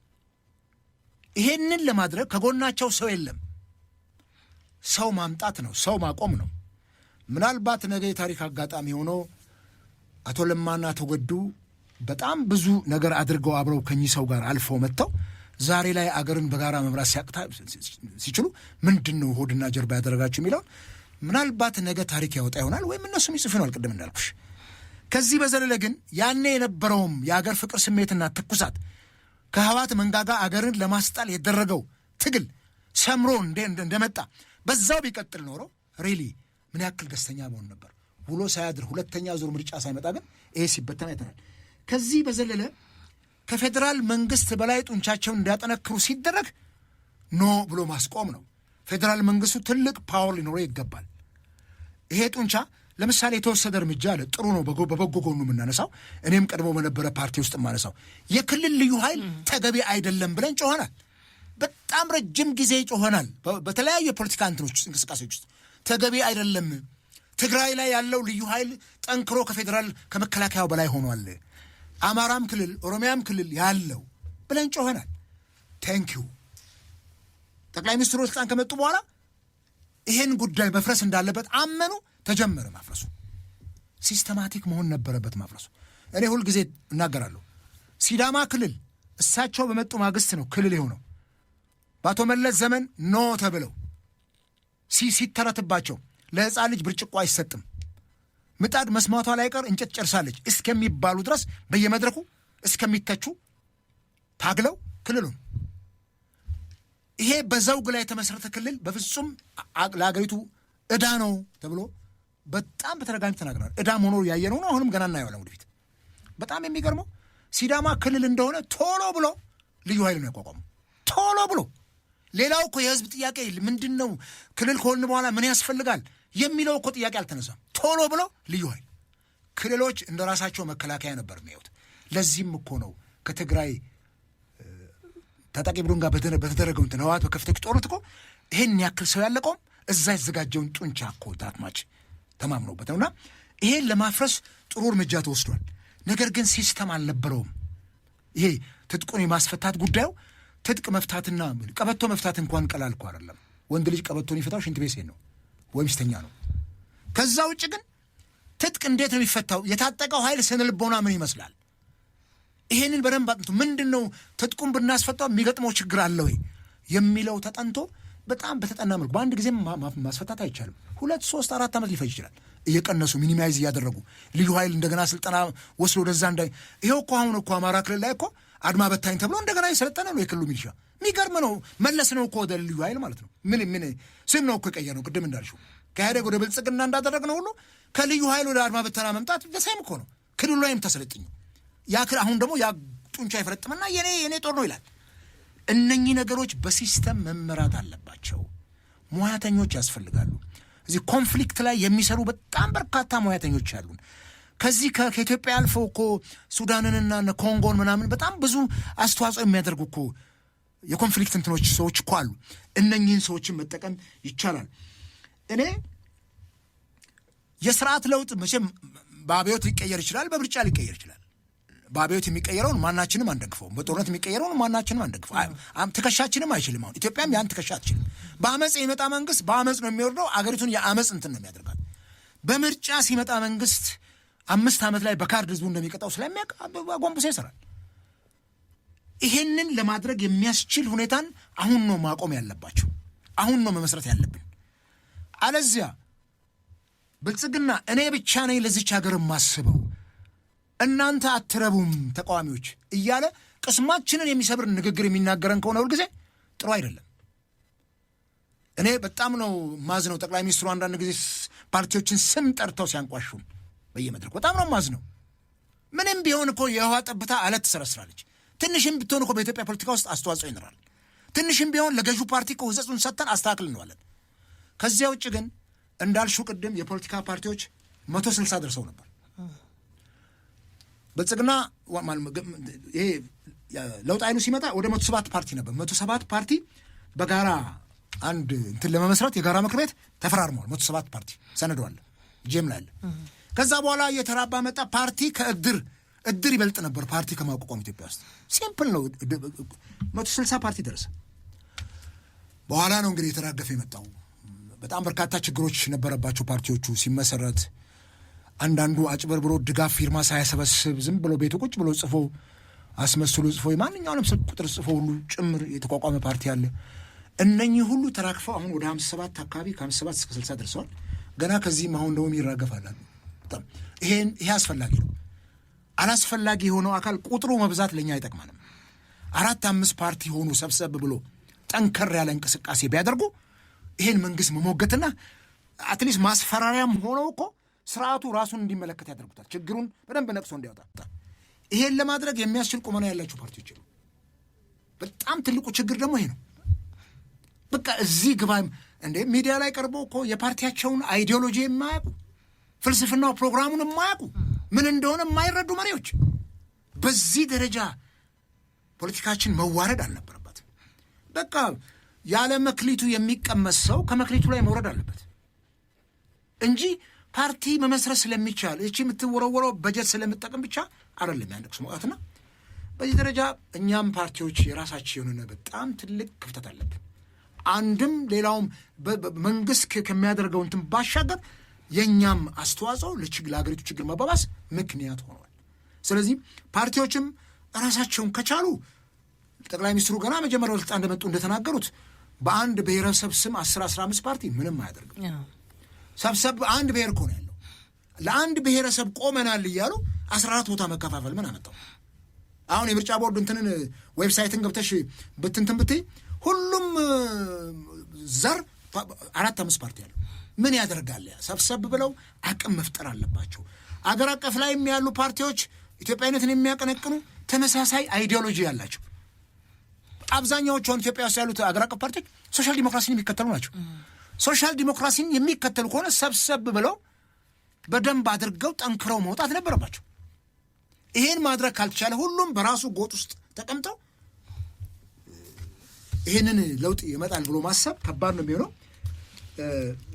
ይሄንን ለማድረግ ከጎናቸው ሰው የለም። ሰው ማምጣት ነው፣ ሰው ማቆም ነው። ምናልባት ነገ የታሪክ አጋጣሚ ሆኖ አቶ ለማና አቶ ገዱ በጣም ብዙ ነገር አድርገው አብረው ከኚህ ሰው ጋር አልፈው መጥተው ዛሬ ላይ አገርን በጋራ መምራት ሲችሉ ምንድን ነው ሆድና ጀርባ ያደረጋቸው የሚለውን ምናልባት ነገ ታሪክ ያወጣ ይሆናል፣ ወይም እነሱም ይጽፉ ይሆናል። ቅድም እንዳልኩሽ ከዚህ በዘለለ ግን ያኔ የነበረውም የአገር ፍቅር ስሜትና ትኩሳት ከህወሓት መንጋጋ አገርን ለማስጣል የደረገው ትግል ሰምሮ እንደመጣ በዛው ቢቀጥል ኖሮ ሪሊ ምን ያክል ደስተኛ መሆን ነበር። ውሎ ሳያድር ሁለተኛ ዙር ምርጫ ሳይመጣ ግን ይሄ ሲበተን አይተናል። ከዚህ በዘለለ ከፌዴራል መንግስት በላይ ጡንቻቸውን እንዲያጠነክሩ ሲደረግ ኖ ብሎ ማስቆም ነው። ፌዴራል መንግስቱ ትልቅ ፓወር ሊኖረው ይገባል። ይሄ ጡንቻ ለምሳሌ የተወሰደ እርምጃ አለ፣ ጥሩ ነው፣ በበጎ ጎኑ የምናነሳው። እኔም ቀድሞ በነበረ ፓርቲ ውስጥ የማነሳው የክልል ልዩ ኃይል ተገቢ አይደለም ብለን ጮኸናል። በጣም ረጅም ጊዜ ጮኸናል። በተለያዩ የፖለቲካ እንትኖች እንቅስቃሴዎች ውስጥ ተገቢ አይደለም፣ ትግራይ ላይ ያለው ልዩ ኃይል ጠንክሮ ከፌዴራል ከመከላከያው በላይ ሆኗል፣ አማራም ክልል ኦሮሚያም ክልል ያለው ብለን ጮኸናል። ቴንኪዩ ጠቅላይ ሚኒስትሩ ስልጣን ከመጡ በኋላ ይሄን ጉዳይ መፍረስ እንዳለበት አመኑ። ተጀመረ ማፍረሱ። ሲስተማቲክ መሆን ነበረበት ማፍረሱ። እኔ ሁልጊዜ እናገራለሁ፣ ሲዳማ ክልል እሳቸው በመጡ ማግስት ነው ክልል የሆነው። በአቶ መለስ ዘመን ኖ ተብለው ሲተረትባቸው ለሕፃን ልጅ ብርጭቆ አይሰጥም፣ ምጣድ መስማቷ ላይ ቀር እንጨት ጨርሳለች እስከሚባሉ ድረስ በየመድረኩ እስከሚተቹ ታግለው ክልሉን ይሄ በዘውግ ላይ የተመሰረተ ክልል በፍጹም ለአገሪቱ ዕዳ ነው ተብሎ በጣም በተደጋጋሚ ተናግረናል። ዕዳም ሆኖ ያየነው ነው። አሁንም ገና እናየዋለን ወደፊት። በጣም የሚገርመው ሲዳማ ክልል እንደሆነ ቶሎ ብሎ ልዩ ኃይል ነው ያቋቋመው። ቶሎ ብሎ ሌላው እኮ የህዝብ ጥያቄ ምንድን ነው ክልል ከሆልን በኋላ ምን ያስፈልጋል የሚለው እኮ ጥያቄ አልተነሳም። ቶሎ ብሎ ልዩ ኃይል። ክልሎች እንደ ራሳቸው መከላከያ ነበር የሚያዩት። ለዚህም እኮ ነው ከትግራይ ታጣቂ ቡድን ጋር በተደረገው እንትን ህወሓት በከፍተኛ ጦርነት እኮ ይሄን ያክል ሰው ያለቀውም እዛ የተዘጋጀውን ጡንቻ እኮ ዳትማች ተማምኖበት ነውና ይሄን ለማፍረስ ጥሩ እርምጃ ተወስዷል። ነገር ግን ሲስተም አልነበረውም። ይሄ ትጥቁን የማስፈታት ጉዳዩ ትጥቅ መፍታትና ቀበቶ መፍታት እንኳን ቀላል እኮ አይደለም። ወንድ ልጅ ቀበቶን ይፈታው ሽንት ቤት ነው ወይም ሲተኛ ነው። ከዛ ውጭ ግን ትጥቅ እንዴት ነው የሚፈታው? የታጠቀው ኃይል ስነ ልቦና ምን ይመስላል? ይሄንን በደንብ አጥንቶ ምንድነው ትጥቁን ብናስፈታው የሚገጥመው ችግር አለ ወይ የሚለው ተጠንቶ በጣም በተጠና መልኩ በአንድ ጊዜም ማስፈታት አይቻልም። 2 3 4 ዓመት ሊፈጅ ይችላል። እየቀነሱ ሚኒማይዝ እያደረጉ ልዩ ኃይል እንደገና ስልጠና ወስዶ ወደዛ ይሄው እኮ አሁን እኮ አማራ ክልል ላይ እኮ አድማ በታኝ ተብሎ እንደገና የሰለጠነ ነው የክልሉ ሚሊሻ። የሚገርም ነው። መለስ ነው እኮ ወደ ልዩ ኃይል ማለት ነው። ምን ስም ነው እኮ የቀየር ነው። ቅድም እንዳልሽው ከኢህአዴግ ወደ ብልጽግና እንዳደረግ ነው ሁሉ ከልዩ ኃይል ወደ አድማ በተና መምጣት ደሳይም እኮ ነው። ክልሉ ላይም ተሰለጥኝ አሁን ደግሞ ያ ጡንቻ ይፈረጥምና የኔ ጦር ነው ይላል። እነኚህ ነገሮች በሲስተም መመራት አለባቸው። ሙያተኞች ያስፈልጋሉ። እዚህ ኮንፍሊክት ላይ የሚሰሩ በጣም በርካታ ሙያተኞች አሉን። ከዚህ ከኢትዮጵያ አልፈው እኮ ሱዳንንና ኮንጎን ምናምን በጣም ብዙ አስተዋጽኦ የሚያደርጉ እኮ የኮንፍሊክት እንትኖች ሰዎች እኮ አሉ። እነኚህን ሰዎችን መጠቀም ይቻላል። እኔ የስርዓት ለውጥ መቼም በአብዮት ሊቀየር ይችላል፣ በምርጫ ሊቀየር ይችላል። በአብዮት የሚቀየረውን ማናችንም አንደግፈውም። በጦርነት የሚቀየረውን ማናችንም አንደግፈው። ትከሻችንም አይችልም። አሁን ኢትዮጵያም ያን ትከሻ አትችልም። በአመፅ የሚመጣ መንግስት በአመፅ ነው የሚወርደው። አገሪቱን የአመፅ እንትን ነው የሚያደርጋት። በምርጫ ሲመጣ መንግስት 5 ዓመት ላይ በካርድ ህዝቡ እንደሚቀጣው ስለሚያውቅ ጎንብሶ ይሰራል። ይሄንን ለማድረግ የሚያስችል ሁኔታን አሁን ነው ማቆም ያለባቸው። አሁን ነው መመስረት ያለብን። አለዚያ ብልጽግና እኔ ብቻ ነኝ ለዚች ሀገር የማስበው እናንተ አትረቡም ተቃዋሚዎች እያለ ቅስማችንን የሚሰብር ንግግር የሚናገረን ከሆነ ሁልጊዜ ጥሩ አይደለም። እኔ በጣም ነው ማዝነው ጠቅላይ ሚኒስትሩ አንዳንድ ጊዜ ፓርቲዎችን ስም ጠርተው ሲያንቋሹን በየመድረኩ በጣም ነው ማዝነው። ምንም ቢሆን እኮ የውሃ ጠብታ አለት ትሰረስራለች። ትንሽም ብትሆን እኮ በኢትዮጵያ ፖለቲካ ውስጥ አስተዋጽኦ ይኖራል። ትንሽም ቢሆን ለገዢው ፓርቲ እኮ ህጸጹን ሰጥተን አስተካክልነዋለን። ከዚያ ውጭ ግን እንዳልሽው ቅድም የፖለቲካ ፓርቲዎች 160 ደርሰው ነበር። ብልጽግና ይሄ ለውጥ ኃይሉ ሲመጣ ወደ 107 ፓርቲ ነበር። 107 ፓርቲ በጋራ አንድ እንትን ለመመስረት የጋራ ምክር ቤት ተፈራርመዋል። 107 ፓርቲ ሰነደዋል ጄም ላይ አለ። ከዛ በኋላ እየተራባ መጣ። ፓርቲ እድር ይበልጥ ነበር ፓርቲ ከማቋቋም ኢትዮጵያ ውስጥ ሲምፕል ነው። 160 ፓርቲ ደረሰ። በኋላ ነው እንግዲህ የተራገፈ የመጣው። በጣም በርካታ ችግሮች ነበረባቸው ፓርቲዎቹ ሲመሰረት። አንዳንዱ አጭበርብሮ ድጋፍ ፊርማ ሳያሰበስብ ዝም ብሎ ቤቱ ቁጭ ብሎ ጽፎ አስመስሎ ጽፎ ማንኛውንም ስልክ ቁጥር ጽፎ ሁሉ ጭምር የተቋቋመ ፓርቲ አለ። እነኚህ ሁሉ ተራክፈው አሁን ወደ 57 አካባቢ ከ57 እስከ 60 ደርሰዋል። ገና ከዚህም አሁን ደግሞ ይራገፋል። በጣም ይሄ አስፈላጊ ነው። አላስፈላጊ የሆነው አካል ቁጥሩ መብዛት ለኛ አይጠቅማንም። 4-5 ፓርቲ ሆኑ ሰብሰብ ብሎ ጠንከር ያለ እንቅስቃሴ ቢያደርጉ ይሄን መንግስት መሞገትና አትሊስት ማስፈራሪያም ሆነው እኮ ስርዓቱ ራሱን እንዲመለከት ያደርጉታል። ችግሩን በደንብ ነቅሶ እንዲያወጣ ይሄን ለማድረግ የሚያስችል ቁመና ያላቸው ፓርቲዎች ነው። በጣም ትልቁ ችግር ደግሞ ይሄ ነው። በቃ እዚህ ግባ እንዴ ሚዲያ ላይ ቀርቦ እኮ የፓርቲያቸውን አይዲዮሎጂ የማያውቁ ፍልስፍናው ፕሮግራሙን የማያውቁ ምን እንደሆነ የማይረዱ መሪዎች። በዚህ ደረጃ ፖለቲካችን መዋረድ አልነበረበትም። በቃ ያለ መክሊቱ የሚቀመስ ሰው ከመክሊቱ ላይ መውረድ አለበት እንጂ ፓርቲ መመስረት ስለሚቻል እቺ የምትወረወረው በጀት ስለምጠቀም ብቻ አይደለም ያንደክስ መውጣትና በዚህ ደረጃ እኛም ፓርቲዎች የራሳችን የሆነ በጣም ትልቅ ክፍተት አለብን። አንድም ሌላውም መንግስት ከሚያደርገው እንትን ባሻገር የኛም አስተዋጽኦ ለሀገሪቱ ችግር መባባስ ምክንያት ሆኗል። ስለዚህ ፓርቲዎችም ራሳቸውን ከቻሉ ጠቅላይ ሚኒስትሩ ገና መጀመሪያው ስልጣን እንደመጡ እንደተናገሩት በአንድ ብሔረሰብ ስም 10-15 ፓርቲ ምንም አያደርግም። ሰብሰብ አንድ ብሔር እኮ ነው ያለው። ለአንድ ብሔረሰብ ቆመናል እያሉ 14 ቦታ መከፋፈል ምን አመጣው? አሁን የምርጫ ቦርድ እንትንን ዌብሳይትን ገብተሽ ብትንትን ብትይ ሁሉም ዘር 4-5 ፓርቲ ያለው ምን ያደርጋል? ሰብሰብ ብለው አቅም መፍጠር አለባቸው። አገር አቀፍ ላይም ያሉ ፓርቲዎች ኢትዮጵያዊነትን የሚያቀነቅኑ ተመሳሳይ አይዲዮሎጂ ያላቸው አብዛኛዎቹ ኢትዮጵያ ውስጥ ያሉት አገር አቀፍ ፓርቲዎች ሶሻል ዲሞክራሲን የሚከተሉ ናቸው። ሶሻል ዲሞክራሲን የሚከተሉ ከሆነ ሰብሰብ ብለው በደንብ አድርገው ጠንክረው መውጣት ነበረባቸው። ይሄን ማድረግ ካልተቻለ ሁሉም በራሱ ጎጥ ውስጥ ተቀምጠው ይሄንን ለውጥ ይመጣል ብሎ ማሰብ ከባድ ነው የሚሆነው።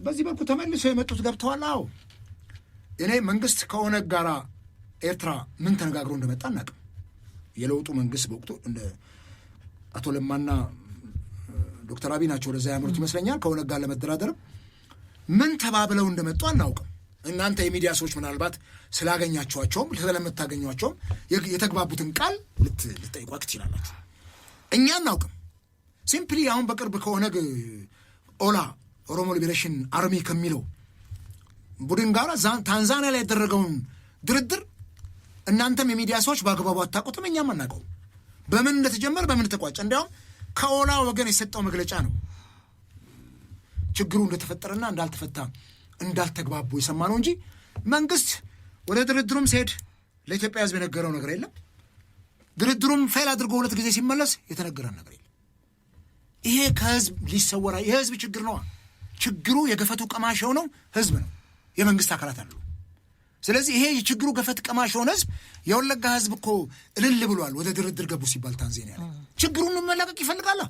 በዚህ በኩል ተመልሰው የመጡት ገብተዋል። አዎ እኔ መንግስት ከኦነግ ጋር ኤርትራ ምን ተነጋግሮ እንደመጣ አናውቅም። የለውጡ መንግስት በወቅቱ እንደ አቶ ለማና ዶክተር አብይ ናቸው ወደዛ ያመሩት ይመስለኛል። ከኦነግ ጋር ለመደራደር ምን ተባብለው እንደመጡ አናውቅም። እናንተ የሚዲያ ሰዎች ምናልባት ስላገኛቸዋቸውም ስለምታገኟቸውም የተግባቡትን ቃል ልትጠይቋት ትችላላችሁ። እኛ አናውቅም። ሲምፕሊ አሁን በቅርብ ከኦነግ ኦላ ኦሮሞ ሊበሬሽን አርሚ ከሚለው ቡድን ጋር ታንዛኒያ ላይ ያደረገውን ድርድር እናንተም የሚዲያ ሰዎች በአግባቡ አታውቁትም፣ እኛም አናውቀው በምን እንደተጀመረ በምን ተቋጨ። እንዲያውም ከኦላ ወገን የሰጠው መግለጫ ነው ችግሩ እንደተፈጠረና እንዳልተፈታ እንዳልተግባቡ የሰማ ነው እንጂ መንግስት ወደ ድርድሩም ሲሄድ ለኢትዮጵያ ሕዝብ የነገረው ነገር የለም። ድርድሩም ፌል አድርጎ 2 ጊዜ ሲመለስ የተነገረን ነገር የለም። ይሄ ከህዝብ ሊሰወራ የህዝብ ችግር ነው። ችግሩ የገፈቱ ቀማሽ የሆነው ህዝብ ነው፣ የመንግስት አካላት አሉ። ስለዚህ ይሄ የችግሩ ገፈት ቀማሽ የሆነ ህዝብ የወለጋ ህዝብ እኮ እልል ብሏል ወደ ድርድር ገቡ ሲባል ታንዛኒያ ላይ ችግሩን መለቀቅ ይፈልጋል።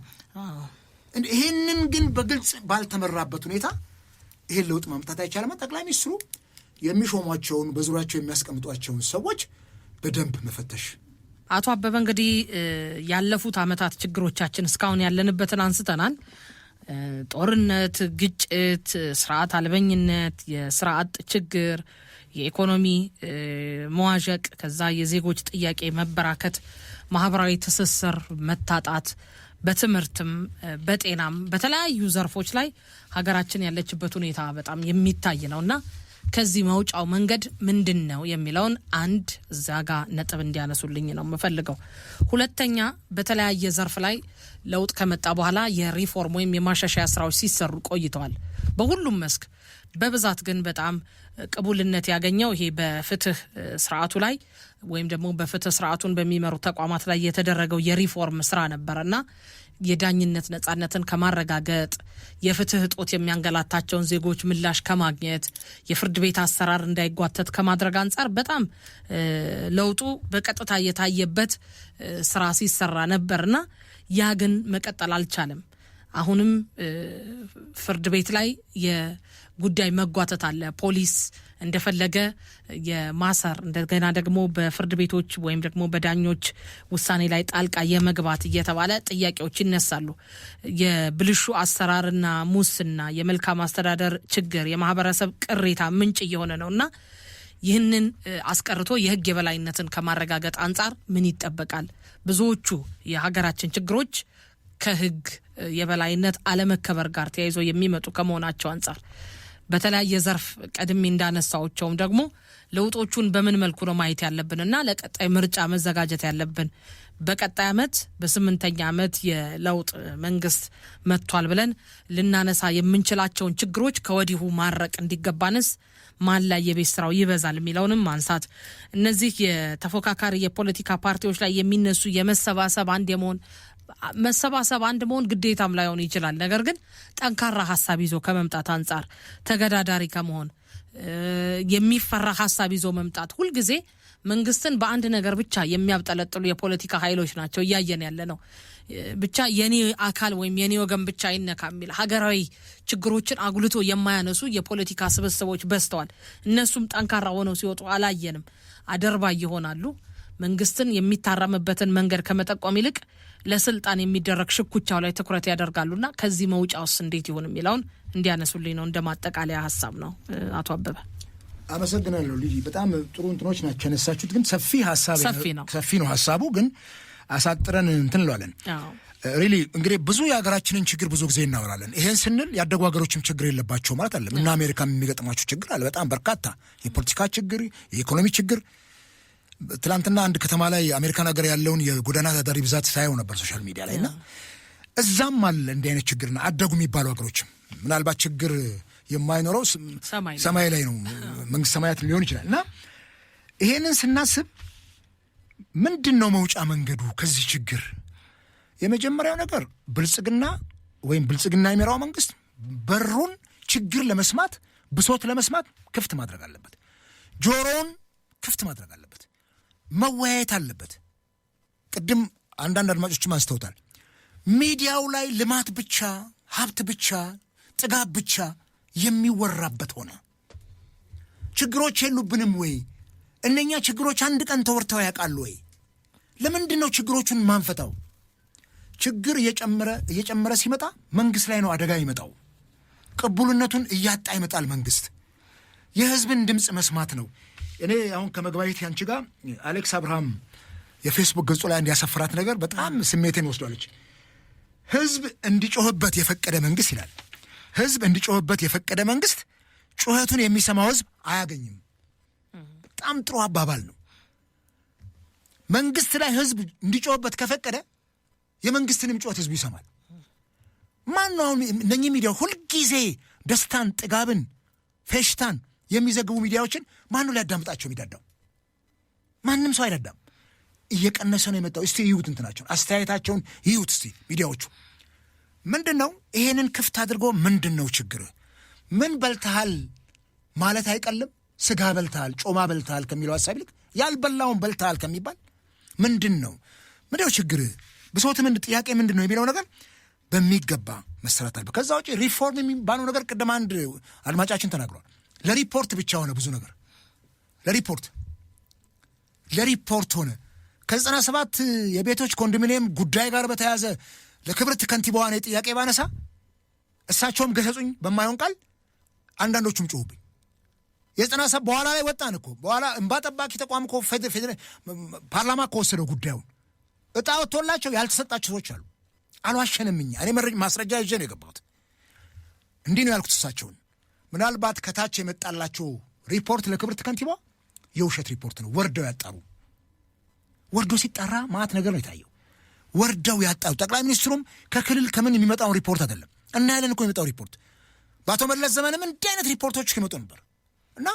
ይሄንን ግን በግልጽ ባልተመራበት ሁኔታ ይሄን ለውጥ ማምጣት አይቻልም። ጠቅላይ ሚኒስትሩ የሚሾሟቸውን በዙሪያቸው የሚያስቀምጧቸውን ሰዎች በደንብ መፈተሽ። አቶ አበበ እንግዲህ ያለፉት አመታት ችግሮቻችን እስካሁን ያለንበትን አንስተናል። ጦርነት፣ ግጭት፣ ስርዓት አልበኝነት፣ የስራ አጥ ችግር፣ የኢኮኖሚ መዋዠቅ፣ ከዛ የዜጎች ጥያቄ መበራከት፣ ማህበራዊ ትስስር መታጣት፣ በትምህርትም በጤናም በተለያዩ ዘርፎች ላይ ሀገራችን ያለችበት ሁኔታ በጣም የሚታይ ነውና ከዚህ መውጫው መንገድ ምንድነው የሚለውን አንድ ዛጋ ነጥብ እንዲያነሱልኝ ነው የምፈልገው። ሁለተኛ በተለያየ ዘርፍ ላይ ለውጥ ከመጣ በኋላ የሪፎርም ወይም የማሻሻያ ስራዎች ሲሰሩ ቆይተዋል በሁሉም መስክ። በብዛት ግን በጣም ቅቡልነት ያገኘው ይሄ በፍትህ ስርዓቱ ላይ ወይም ደግሞ በፍትህ ስርዓቱን በሚመሩ ተቋማት ላይ የተደረገው የሪፎርም ስራ ነበርና የዳኝነት ነጻነትን ከማረጋገጥ የፍትህ እጦት የሚያንገላታቸውን ዜጎች ምላሽ ከማግኘት የፍርድ ቤት አሰራር እንዳይጓተት ከማድረግ አንጻር በጣም ለውጡ በቀጥታ የታየበት ስራ ሲሰራ ነበርና ያ ግን መቀጠል አልቻለም። አሁንም ፍርድ ቤት ላይ የጉዳይ መጓተት አለ። ፖሊስ እንደፈለገ የማሰር እንደገና ደግሞ በፍርድ ቤቶች ወይም ደግሞ በዳኞች ውሳኔ ላይ ጣልቃ የመግባት እየተባለ ጥያቄዎች ይነሳሉ። የብልሹ አሰራርና ሙስና፣ የመልካም አስተዳደር ችግር የማህበረሰብ ቅሬታ ምንጭ እየሆነ ነውና ይህንን አስቀርቶ የህግ የበላይነትን ከማረጋገጥ አንጻር ምን ይጠበቃል? ብዙዎቹ የሀገራችን ችግሮች ከህግ የበላይነት አለመከበር ጋር ተያይዞ የሚመጡ ከመሆናቸው አንጻር በተለያየ ዘርፍ ቀድሜ እንዳነሳዎቸውም ደግሞ ለውጦቹን በምን መልኩ ነው ማየት ያለብንና ለቀጣይ ምርጫ መዘጋጀት ያለብን በቀጣይ ዓመት በ8ኛ ዓመት የለውጥ መንግስት መጥቷል ብለን ልናነሳ የምንችላቸውን ችግሮች ከወዲሁ ማረቅ እንዲገባንስ ማን ላይ የቤት ስራው ይበዛል የሚለውንም ማንሳት። እነዚህ የተፎካካሪ የፖለቲካ ፓርቲዎች ላይ የሚነሱ የመሰባሰብ አንድ መሆን ግዴታም ላይሆን ይችላል። ነገር ግን ጠንካራ ሀሳብ ይዞ ከመምጣት አንጻር ተገዳዳሪ ከመሆን የሚፈራ ሀሳብ ይዞ መምጣት ሁልጊዜ መንግስትን በአንድ ነገር ብቻ የሚያብጠለጥሉ የፖለቲካ ኃይሎች ናቸው እያየን ያለ ነው። ብቻ የኔ አካል ወይም የኔ ወገን ብቻ ይነካ የሚል ሀገራዊ ችግሮችን አጉልቶ የማያነሱ የፖለቲካ ስብስቦች በዝተዋል። እነሱም ጠንካራ ሆነው ሲወጡ አላየንም። አደርባይ ይሆናሉ። መንግስትን የሚታረምበትን መንገድ ከመጠቆም ይልቅ ለስልጣን የሚደረግ ሽኩቻው ላይ ትኩረት ያደርጋሉና ከዚህ መውጫውስ እንዴት ይሆን የሚለውን እንዲያነሱልኝ ነው እንደ ማጠቃለያ ሀሳብ ነው። አቶ አበበ አመሰግናለሁ። ልጅ በጣም ጥሩ እንትኖች ናቸው ያነሳችሁት። ግን ሰፊ ነው ሀሳቡ። ግን አሳጥረን እንትን እንለዋለን። ሪሊ እንግዲህ ብዙ የሀገራችንን ችግር ብዙ ጊዜ እናወራለን። ይሄን ስንል ያደጉ ሀገሮችም ችግር የለባቸው ማለት አይደለም። እና አሜሪካም የሚገጥማቸው ችግር አለ፣ በጣም በርካታ የፖለቲካ ችግር፣ የኢኮኖሚ ችግር። ትላንትና አንድ ከተማ ላይ አሜሪካን ሀገር ያለውን የጎዳና ተዳዳሪ ብዛት ሳየው ነበር ሶሻል ሚዲያ ላይ እና እዛም አለ እንዲህ አይነት ችግርና አደጉ የሚባሉ ሀገሮችም ምናልባት ችግር የማይኖረው ሰማይ ላይ ነው፣ መንግስት ሰማያት ሊሆን ይችላል። እና ይሄንን ስናስብ ምንድን ነው መውጫ መንገዱ ከዚህ ችግር? የመጀመሪያው ነገር ብልጽግና ወይም ብልጽግና የሚመራው መንግስት በሩን ችግር ለመስማት ብሶት ለመስማት ክፍት ማድረግ አለበት። ጆሮውን ክፍት ማድረግ አለበት። መወያየት አለበት። ቅድም አንዳንድ አድማጮችም አንስተውታል። ሚዲያው ላይ ልማት ብቻ፣ ሀብት ብቻ፣ ጥጋብ ብቻ የሚወራበት ሆነ። ችግሮች የሉብንም ወይ? እነኛ ችግሮች አንድ ቀን ተወርተው ያውቃሉ ወይ? ለምንድን ነው ችግሮቹን ማንፈታው? ችግር እየጨመረ ሲመጣ መንግስት ላይ ነው አደጋ ይመጣው። ቅቡልነቱን እያጣ ይመጣል መንግስት። የህዝብን ድምፅ መስማት ነው። እኔ አሁን ከመግባቢት ያንቺ ጋር አሌክስ አብርሃም የፌስቡክ ገጹ ላይ እንዲያሰፍራት ነገር በጣም ስሜቴን ወስዷለች። ህዝብ እንዲጮህበት የፈቀደ መንግስት ይላል። ህዝብ እንዲጮህበት የፈቀደ መንግስት ጩኸቱን የሚሰማው ህዝብ አያገኝም። በጣም ጥሩ አባባል ነው። መንግስት ላይ ህዝብ እንዲጮህበት ከፈቀደ የመንግስትንም ጩኸት ህዝቡ ይሰማል። ማን ነው እነኚህ ሚዲያ ሁልጊዜ ደስታን፣ ጥጋብን፣ ፌሽታን የሚዘግቡ ሚዲያዎችን ማን ነው ሊያዳምጣቸው የሚዳዳው? ማንም ሰው አይዳዳም። እየቀነሰ ነው የመጣው። እስቲ ይዩት፣ እንትናቸውን አስተያየታቸውን ይዩት እስቲ ሚዲያዎቹ። ምንድን ነው ይሄንን ክፍት አድርጎ ምንድን ነው ችግር? ምን በልተሃል ማለት አይቀልም። ስጋ በልተሃል፣ ጮማ በልተሃል ከሚለው ሀሳብ ይልቅ ያልበላውን በልተሃል ከሚባል ምንድን ነው ችግር? ብሶት ጥያቄ ምንድን ነው የሚለው ነገር በሚገባ መሰራት አለበት። ከዛ ውጭ ሪፎርም የሚባለው ነገር ቅድም አንድ አድማጫችን ተናግሯል። ለሪፖርት ብቻ ሆነ ብዙ ነገር ለሪፖርት ሆነ። ከ97 የቤቶች ኮንዶሚኒየም ጉዳይ ጋር በተያያዘ ለክብርት ከንቲባዋን ጥያቄ ባነሳ እሳቸውም ገሰጹኝ በማይሆን ቃል፣ አንዳንዶቹም ጮሁብኝ። የ97 በኋላ ላይ ወጣን እኮ በኋላ እንባ ጠባቂ ተቋም እኮ ፓርላማ ከወሰደው ጉዳዩን እጣ ወጥቶላቸው ያልተሰጣቸው ሰዎች አሉ። አልዋሸንም እኛ። እኔ ማስረጃ ይዤ ነው የገባሁት። እንዲህ ነው ያልኩት እሳቸውን። ምናልባት ከታች የመጣላቸው ሪፖርት ለክብርት ከንቲባ የውሸት ሪፖርት ነው። ወርደው ያጣሩ። ወርዶ ሲጣራ ማት ነገር ነው የታየው። ወርደው ያጣሩ። ጠቅላይ ሚኒስትሩም ከክልል ከምን የሚመጣውን ሪፖርት አይደለም እና ያለን እኮ የሚመጣው ሪፖርት በአቶ መለስ ዘመንም እንዲህ አይነት ሪፖርቶች ይመጡ ነበር እና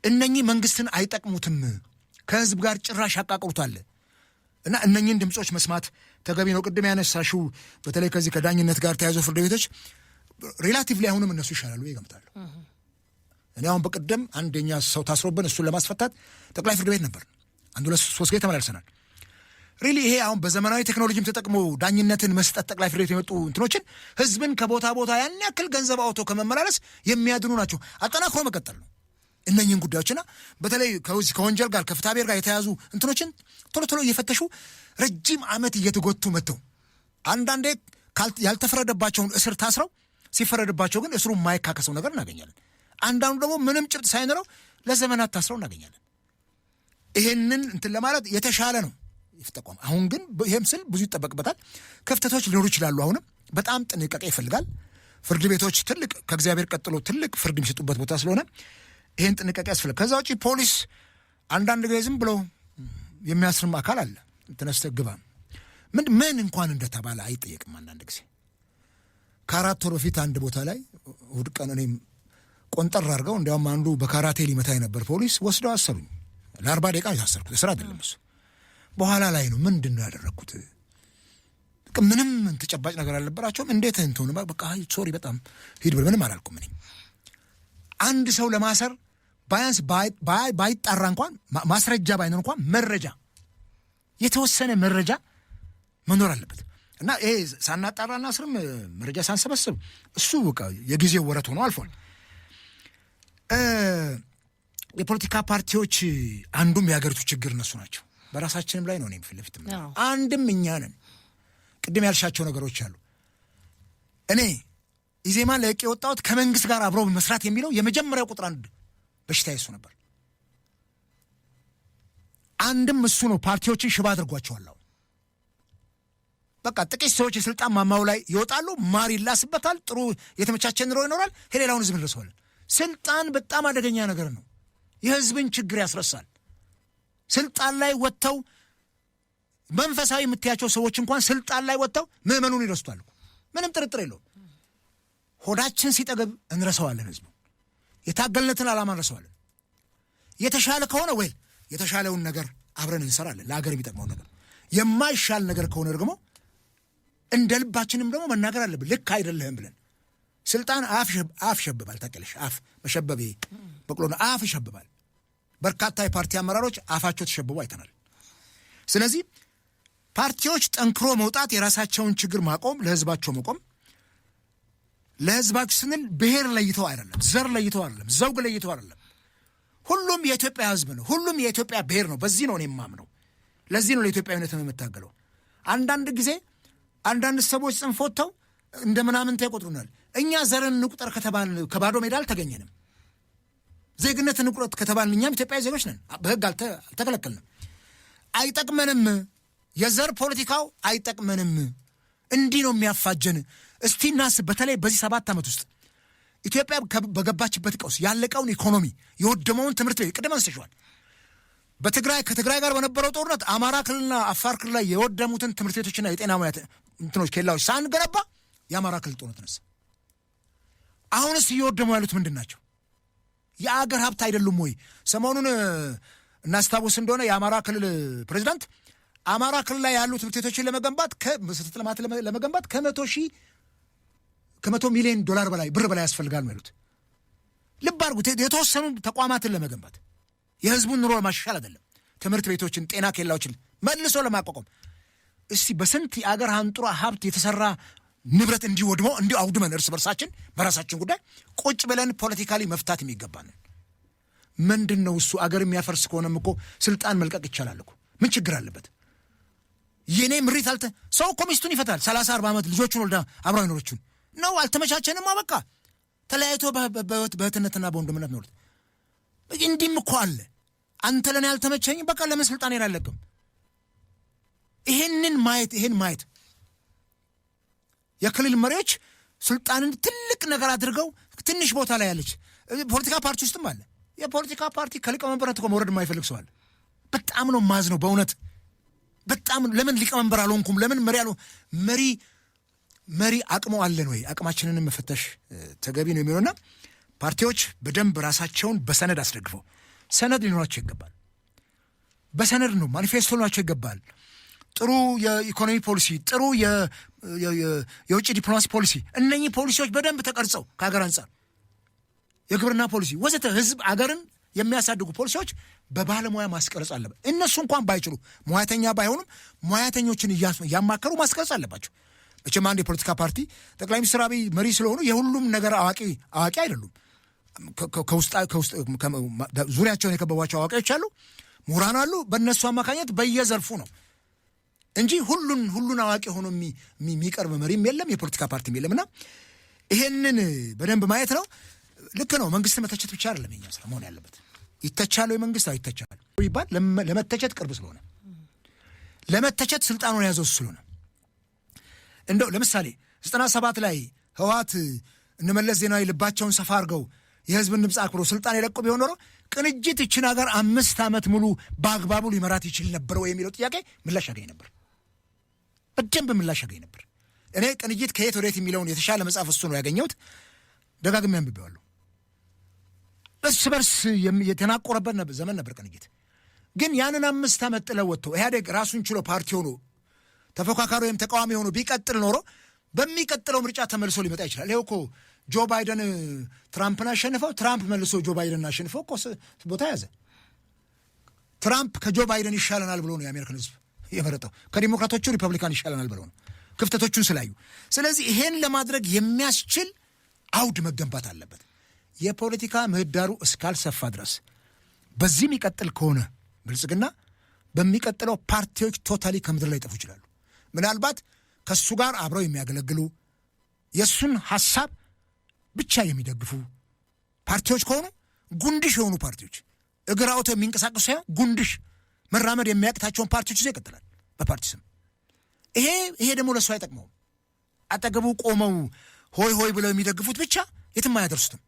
እነኚህ መንግስትን አይጠቅሙትም፣ ከህዝብ ጋር ጭራሽ ያቃቅሩታል እና እነኚህን ድምፆች መስማት ተገቢ ነው። ቅድም ያነሳሽው በተለይ ከዚህ ከዳኝነት ጋር ተያይዞ ፍርድ ቤቶች ሪላቲቭሊ አሁንም እነሱ ይሻላሉ ይገምታሉ። እኔ አሁን በቅድም አንደኛ ሰው ታስሮብን እሱን ለማስፈታት ጠቅላይ ፍርድ ቤት ነበር። 1-2-3 ጊዜ ተመላልሰናል። ሪሊ ይሄ አሁን በዘመናዊ ቴክኖሎጂም ተጠቅሞ ዳኝነትን መስጠት ጠቅላይ ፍርድ ቤት የመጡ እንትኖችን ህዝብን ከቦታ ቦታ ያን ያክል ገንዘብ አውቶ ከመመላለስ የሚያድኑ ናቸው። አጠናክሮ መቀጠል ነው እነኚህን ጉዳዮችና በተለይ ከወንጀል ጋር ከፍትሐ ብሔር ጋር የተያዙ እንትኖችን ቶሎ ቶሎ እየፈተሹ ረጅም ዓመት እየተጎቱ መጥተው አንዳንዴ ያልተፈረደባቸውን እስር ታስረው ሲፈረድባቸው ግን እስሩ የማይካከሰው ነገር እናገኛለን። አንዳንዱ ደግሞ ምንም ጭብጥ ሳይኖረው ለዘመናት ታስረው እናገኛለን። ይሄንን እንትን ለማለት የተሻለ ነው ይፍጠቋም። አሁን ግን ይሄም ስል ብዙ ይጠበቅበታል። ክፍተቶች ሊኖሩ ይችላሉ። አሁንም በጣም ጥንቃቄ ይፈልጋል። ፍርድ ቤቶች ትልቅ ከእግዚአብሔር ቀጥሎ ትልቅ ፍርድ የሚሰጡበት ቦታ ስለሆነ ይሄን ጥንቃቄ ያስፈልጋል። ከዛ ውጪ ፖሊስ አንዳንድ ጊዜ ዝም ብሎ የሚያስርም አካል አለ። ተነስተህ ግባ ምን እንኳን እንደተባለ አይጠየቅም። አንዳንድ ጊዜ ከ4 ወር በፊት አንድ ቦታ ላይ እሑድ ቀን እኔም ቆንጠር አድርገው እንዲያውም አንዱ በካራቴ ሊመታ የነበር ፖሊስ ወስደው አሰሩኝ። ለ40 ደቂቃ የታሰርኩት እስር አይደለም እሱ። በኋላ ላይ ነው ምንድን ነው ያደረግኩት? ምንም ተጨባጭ ነገር አልነበራቸውም። እንዴት እንትሆነ በቃ ሶሪ በጣም ሂድ ብለህ ምንም አላልኩም። እኔ አንድ ሰው ለማሰር ባያንስ ባይጣራ እንኳን ማስረጃ ባይኖር እንኳን መረጃ የተወሰነ መረጃ መኖር አለበት እና ይሄ ሳናጣራና ስርም መረጃ ሳንሰበስብ እሱ በቃ የጊዜው ወረት ሆኖ አልፏል። የፖለቲካ ፓርቲዎች አንዱም የሀገሪቱ ችግር እነሱ ናቸው። በራሳችንም ላይ ነው እኔም ፊት ለፊት አንድም እኛ ነን። ቅድም ያልሻቸው ነገሮች አሉ። እኔ ኢዜማ ለቅ የወጣሁት ከመንግስት ጋር አብሮ መስራት የሚለው የመጀመሪያው ቁጥር 1 በሽታ እሱ ነበር። አንድም እሱ ነው ፓርቲዎችን ሽባ አድርጓቸዋል። በቃ ጥቂት ሰዎች የስልጣን ማማው ላይ ይወጣሉ፣ ማር ይላስበታል፣ ጥሩ የተመቻቸ ኑሮ ይኖራል፣ ሌላውን ህዝብ እንረሳዋለን። ስልጣን በጣም አደገኛ ነገር ነው። የህዝብን ችግር ያስረሳል። ስልጣን ላይ ወጥተው መንፈሳዊ የምትያቸው ሰዎች እንኳን ስልጣን ላይ ወጥተው ምዕመኑን ይረስቷል። ምንም ጥርጥር የለውም። ሆዳችን ሲጠገብ እንረሳዋለን። ህዝቡ የታገልነትን ዓላማ እንረሳዋለን። የተሻለ ከሆነ ወይ የተሻለውን ነገር አብረን እንሰራለን፣ ለሀገር የሚጠቅመውን ነገር። የማይሻል ነገር ከሆነ ደግሞ እንደ ልባችንም ደግሞ መናገር አለብን። ልክ አይደለህም ብለን ስልጣን አፍ ሸብባል። ታውቂያለሽ፣ አፍ መሸበብ በቅሎ አፍ ይሸብባል። በርካታ የፓርቲ አመራሮች አፋቸው ተሸብቦ አይተናል። ስለዚህ ፓርቲዎች ጠንክሮ መውጣት፣ የራሳቸውን ችግር ማቆም፣ ለህዝባቸው መቆም። ለህዝባቸው ስንል ብሔር ለይተው አይደለም፣ ዘር ለይተው አይደለም፣ ዘውግ ለይተው አይደለም። ሁሉም የኢትዮጵያ ህዝብ ነው። ሁሉም የኢትዮጵያ ብሔር ነው። በዚህ ነው እኔ የማምነው። ለዚህ ነው ለኢትዮጵያዊነት የምታገለው። አንዳንድ ጊዜ አንዳንድ ሰዎች ጽንፍ ወጥተው እንደ ምናምን ይቆጥሩናል። እኛ ዘርን እንቁጠር ከተባል ከባዶ ሜዳ አልተገኘንም። ዜግነት እንቁጠር ከተባል እኛም ኢትዮጵያዊ ዜጎች ነን። በህግ አልተከለከልንም። አይጠቅመንም። የዘር ፖለቲካው አይጠቅመንም። እንዲህ ነው የሚያፋጀን። እስቲ እናስብ። በተለይ በዚህ 7 ዓመት ውስጥ ኢትዮጵያ በገባችበት ቀውስ ያለቀውን ኢኮኖሚ፣ የወደመውን ትምህርት ቤት ቅድም አንስተሽዋል። ከትግራይ ጋር በነበረው ጦርነት አማራ ክልልና አፋር ክልል ላይ የወደሙትን ትምህርት ቤቶችና የጤና ሙያ እንትኖች ኬላዎች ሳንገነባ የአማራ ክልል ጦርነት ተነሳ። አሁንስ እየወደሙ ያሉት ምንድን ናቸው? የአገር ሀብት አይደሉም ወይ? ሰሞኑን እናስታውስ እንደሆነ የአማራ ክልል ፕሬዚዳንት አማራ ክልል ላይ ያሉ ትምህርት ቤቶችን ለመገንባት መሰረተ ልማት ለመገንባት ከ100 ሚሊዮን ዶላር በላይ ብር በላይ ያስፈልጋል ነው ያሉት። ልብ አድርጉት። የተወሰኑ ተቋማትን ለመገንባት የህዝቡን ኑሮ ለማሻሻል አይደለም፣ ትምህርት ቤቶችን፣ ጤና ኬላዎችን መልሶ ለማቋቋም። እስቲ በስንት የአገር አንጡራ ሀብት የተሰራ ንብረት እንዲወድመው እንዲሁ አውድመን እርስ በርሳችን በራሳችን ጉዳይ ቁጭ ብለን ፖለቲካሊ መፍታት የሚገባንን ምንድን ነው እሱ? አገር የሚያፈርስ ከሆነም እኮ ስልጣን መልቀቅ ይቻላል እኮ። ምን ችግር አለበት? የኔ ምሪት ሰው እኮ ሚስቱን ይፈታል። 30-40 ዓመት ልጆቹን ወልዳ አብረው ይኖሮቹን ነው። አልተመቻቸንም፣ በቃ ተለያይቶ በእህትነትና በወንድምነት ነው። እንዲህም እኮ አለ። አንተ ለኔ ያልተመቸኝ በቃ ለምን ስልጣኔን አልለቅም? ይሄን ማየት የክልል መሪዎች ስልጣንን ትልቅ ነገር አድርገው ትንሽ ቦታ ላይ ያለች ፖለቲካ ፓርቲ ውስጥም አለ። የፖለቲካ ፓርቲ ከሊቀመንበርነት እኮ መውረድ የማይፈልግ ሰው አለ። በጣም ነው ማዝ ነው በእውነት በጣም። ለምን ሊቀመንበር አልሆንኩም? ለምን መሪ አቅሙ አለን ወይ? አቅማችንን መፈተሽ ተገቢ ነው የሚሆነውና ፓርቲዎች በደንብ ራሳቸውን በሰነድ አስደግፈው፣ ሰነድ ሊኖራቸው ይገባል። በሰነድ ነው ማኒፌስቶ ሊኖራቸው ይገባል። ጥሩ የኢኮኖሚ ፖሊሲ፣ ጥሩ የውጭ ዲፕሎማሲ ፖሊሲ፣ እነኚህ ፖሊሲዎች በደንብ ተቀርጸው ከሀገር አንጻር የግብርና ፖሊሲ ወዘተ ህዝብ አገርን የሚያሳድጉ ፖሊሲዎች በባለሙያ ማስቀረጽ አለበት። እነሱ እንኳን ባይችሉ ሙያተኛ ባይሆኑም ሙያተኞችን እያማከሩ ማስቀረጽ አለባቸው። መቼም አንድ የፖለቲካ ፓርቲ ጠቅላይ ሚኒስትር አብይ መሪ ስለሆኑ የሁሉም ነገር አዋቂ አይደሉም። ዙሪያቸውን የከበቧቸው አዋቂዎች አሉ፣ ምሁራን አሉ። በእነሱ አማካኝነት በየዘርፉ ነው እንጂ ሁሉን አዋቂ ሆኖ የሚቀርብ መሪም የለም፣ የፖለቲካ ፓርቲም የለምና ይሄንን በደንብ ማየት ነው። ልክ ነው። መንግስት መተቸት ብቻ አይደለም የኛ ስራ መሆን ያለበት። ይተቻል ወይ መንግስት አይተቻል ይባል ለመተቸት ቅርብ ስለሆነ ለመተቸት ስልጣኑን ያዘው ስለሆነ እንደው ለምሳሌ 97 ላይ ህወሓት እነመለስ ዜናዊ ልባቸውን ሰፋ አድርገው የህዝብን ድምፅ አክብሮ ስልጣን የለቁ ቢሆን ኖሮ ቅንጅት እችን ሀገር 5 ዓመት ሙሉ በአግባቡ ሊመራት ይችል ነበር ወይ የሚለው ጥያቄ ምላሽ ያገኝ ነበር። በደንብ ምላሽ ያገኝ ነበር። እኔ ቅንጅት ከየት ወዴት የሚለውን የተሻለ መጽሐፍ እሱ ነው ያገኘሁት። ደጋግሜ አንብቤዋለሁ። እርስ በርስ የተናቆረበት ዘመን ነበር ቅንጅት። ግን ያንን 5 ዓመት ጥለው ወጥቶ ኢህአዴግ ራሱን ችሎ ፓርቲ ሆኖ ተፎካካሪ ወይም ተቃዋሚ ሆኖ ቢቀጥል ኖሮ በሚቀጥለው ምርጫ ተመልሶ ሊመጣ ይችላል። ይኸው እኮ ጆ ባይደን ትራምፕን አሸንፈው፣ ትራምፕ መልሶ ጆ ባይደን አሸንፈው እኮ ቦታ ያዘ። ትራምፕ ከጆ ባይደን ይሻለናል ብሎ ነው የአሜሪካን ህዝብ የመረጠው። ከዲሞክራቶቹ ሪፐብሊካን ይሻለናል ብሎ ነው ክፍተቶቹን ስላዩ። ስለዚህ ይሄን ለማድረግ የሚያስችል አውድ መገንባት አለበት። የፖለቲካ ምህዳሩ እስካልሰፋ ድረስ በዚህ የሚቀጥል ከሆነ ብልጽግና በሚቀጥለው ፓርቲዎች ቶታሊ ከምድር ላይ ጠፉ ይችላሉ። ምናልባት ከሱ ጋር አብረው የሚያገለግሉ የሱን ሐሳብ ብቻ የሚደግፉ ፓርቲዎች ከሆኑ ጉንድሽ የሆኑ ፓርቲዎች እግር አውጥተው የሚንቀሳቀሱ ሳይሆን ጉንድሽ መራመድ የሚያቅታቸውን ፓርቲዎች ይዞ ይቀጥላል በፓርቲ ስም። ይሄ ደግሞ ለሱ አይጠቅመውም። አጠገቡ ቆመው ሆይ ሆይ ብለው የሚደግፉት ብቻ የትም አያደርሱትም።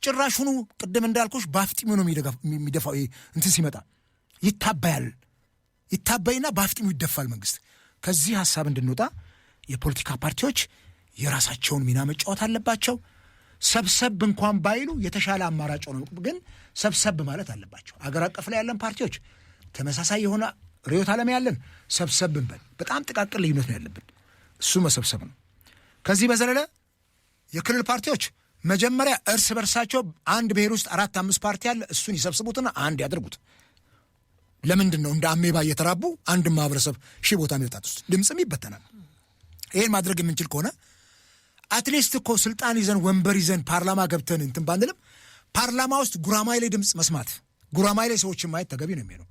ጭራሹኑ ቅድም እንዳልኩሽ ባፍጢሙ ነው የሚደፋው። እንትን ሲመጣ ይታበይና ባፍጢሙ ይደፋል መንግስት። ከዚህ ሐሳብ እንድንወጣ የፖለቲካ ፓርቲዎች የራሳቸውን ሚና መጫወት አለባቸው። ሰብሰብ እንኳን ባይሉ የተሻለ አማራጭ ነው፣ ግን ሰብሰብ ማለት አለባቸው። አገር አቀፍ ላይ ያለን ፓርቲዎች ተመሳሳይ የሆነ ርዕዮተ ዓለም ያለን ሰብሰብ እንበል። በጣም ጥቃቅን ልዩነት ነው ያለብን፣ እሱ መሰብሰብ ነው። ከዚህ በዘለለ የክልል ፓርቲዎች መጀመሪያ እርስ በርሳቸው አንድ ብሔር ውስጥ 4-5 ፓርቲ አለ፣ እሱን ይሰብስቡትና አንድ ያድርጉት። ለምንድን ነው እንደ አሜባ እየተራቡ አንድ ማህበረሰብ ሺህ ቦታ የሚወጣት ውስጥ ድምፅም ይበተናል። ይሄን ማድረግ የምንችል ከሆነ አትሊስት እኮ ስልጣን ይዘን ወንበር ይዘን ፓርላማ ገብተን እንትን ባንልም ፓርላማ ውስጥ ጉራማይሌ ድምፅ መስማት፣ ጉራማይሌ ሰዎችን ማየት ተገቢ ነው የሚሆነው።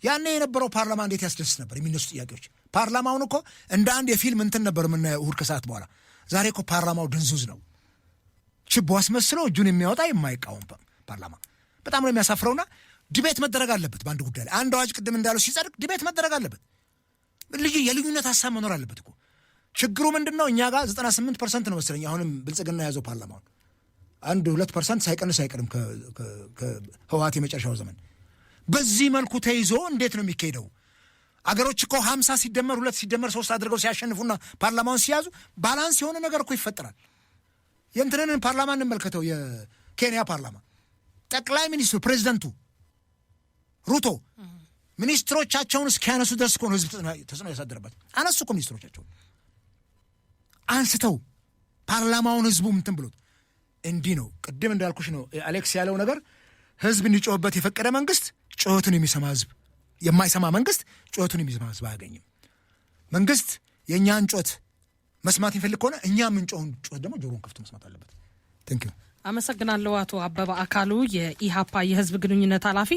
ያኔ የነበረው ፓርላማ እንዴት ያስደስት ነበር የሚነሱ ጥያቄዎች። ፓርላማውን እኮ እንደ አንድ የፊልም እንትን ነበር የምናየው እሁድ ከሰዓት በኋላ። ዛሬ እኮ ፓርላማው ድንዙዝ ነው። ችቦ አስመስሎ እጁን የሚያወጣ የማይቃወም ፓርላማ በጣም ነው የሚያሳፍረውና ዲቤት መደረግ አለበት በአንድ ጉዳይ ላይ። አንድ አዋጅ ቅድም እንዳለው ሲጸድቅ ዲቤት መደረግ አለበት። የልዩነት ሀሳብ መኖር አለበት እኮ። ችግሩ ምንድን ነው? እኛ ጋር 98% ነው መሰለኝ አሁንም ብልጽግና የያዘው ፓርላማውን 1-2% ሳይቀንስ አይቀርም ከህወሓት የመጨረሻው ዘመን። በዚህ መልኩ ተይዞ እንዴት ነው የሚካሄደው? አገሮች እኮ 50 ሲደመር 2 ሲደመር 3 አድርገው ሲያሸንፉና ፓርላማውን ሲያዙ ባላንስ የሆነ ነገር እኮ ይፈጠራል። የእንትንን ፓርላማ እንመልከተው፣ የኬንያ ፓርላማ ጠቅላይ ሚኒስትሩ ፕሬዚደንቱ ሩቶ ሚኒስትሮቻቸውን እስኪያነሱ ድረስ እኮ ነው ህዝብ ተጽዕኖ ያሳደረበት። አነሱ እኮ ሚኒስትሮቻቸውን አንስተው ፓርላማውን ህዝቡ ምንትን ብሎት እንዲህ ነው። ቅድም እንዳልኩሽ ነው አሌክስ ያለው ነገር። ህዝብ እንዲጮህበት የፈቀደ መንግስት ጩኸቱን የሚሰማ ህዝብ፣ የማይሰማ መንግስት ጩኸቱን የሚሰማ ህዝብ አያገኝም። መንግስት የእኛን ጩኸት መስማት የሚፈልግ ከሆነ እኛ የምንጮኸውን ጩኸት ደግሞ ጆሮን ከፍቶ መስማት አለበት። ቴንክ ዩ። አመሰግናለሁ አቶ አበበ አካሉ የኢሃፓ የህዝብ ግንኙነት ኃላፊ።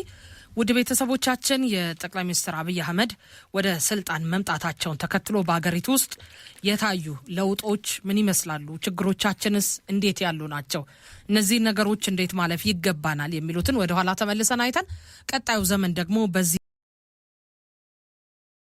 ውድ ቤተሰቦቻችን የጠቅላይ ሚኒስትር አብይ አህመድ ወደ ስልጣን መምጣታቸውን ተከትሎ በአገሪቱ ውስጥ የታዩ ለውጦች ምን ይመስላሉ? ችግሮቻችንስ እንዴት ያሉ ናቸው? እነዚህ ነገሮች እንዴት ማለፍ ይገባናል? የሚሉትን ወደ ኋላ ተመልሰን አይተን ቀጣዩ ዘመን ደግሞ በዚህ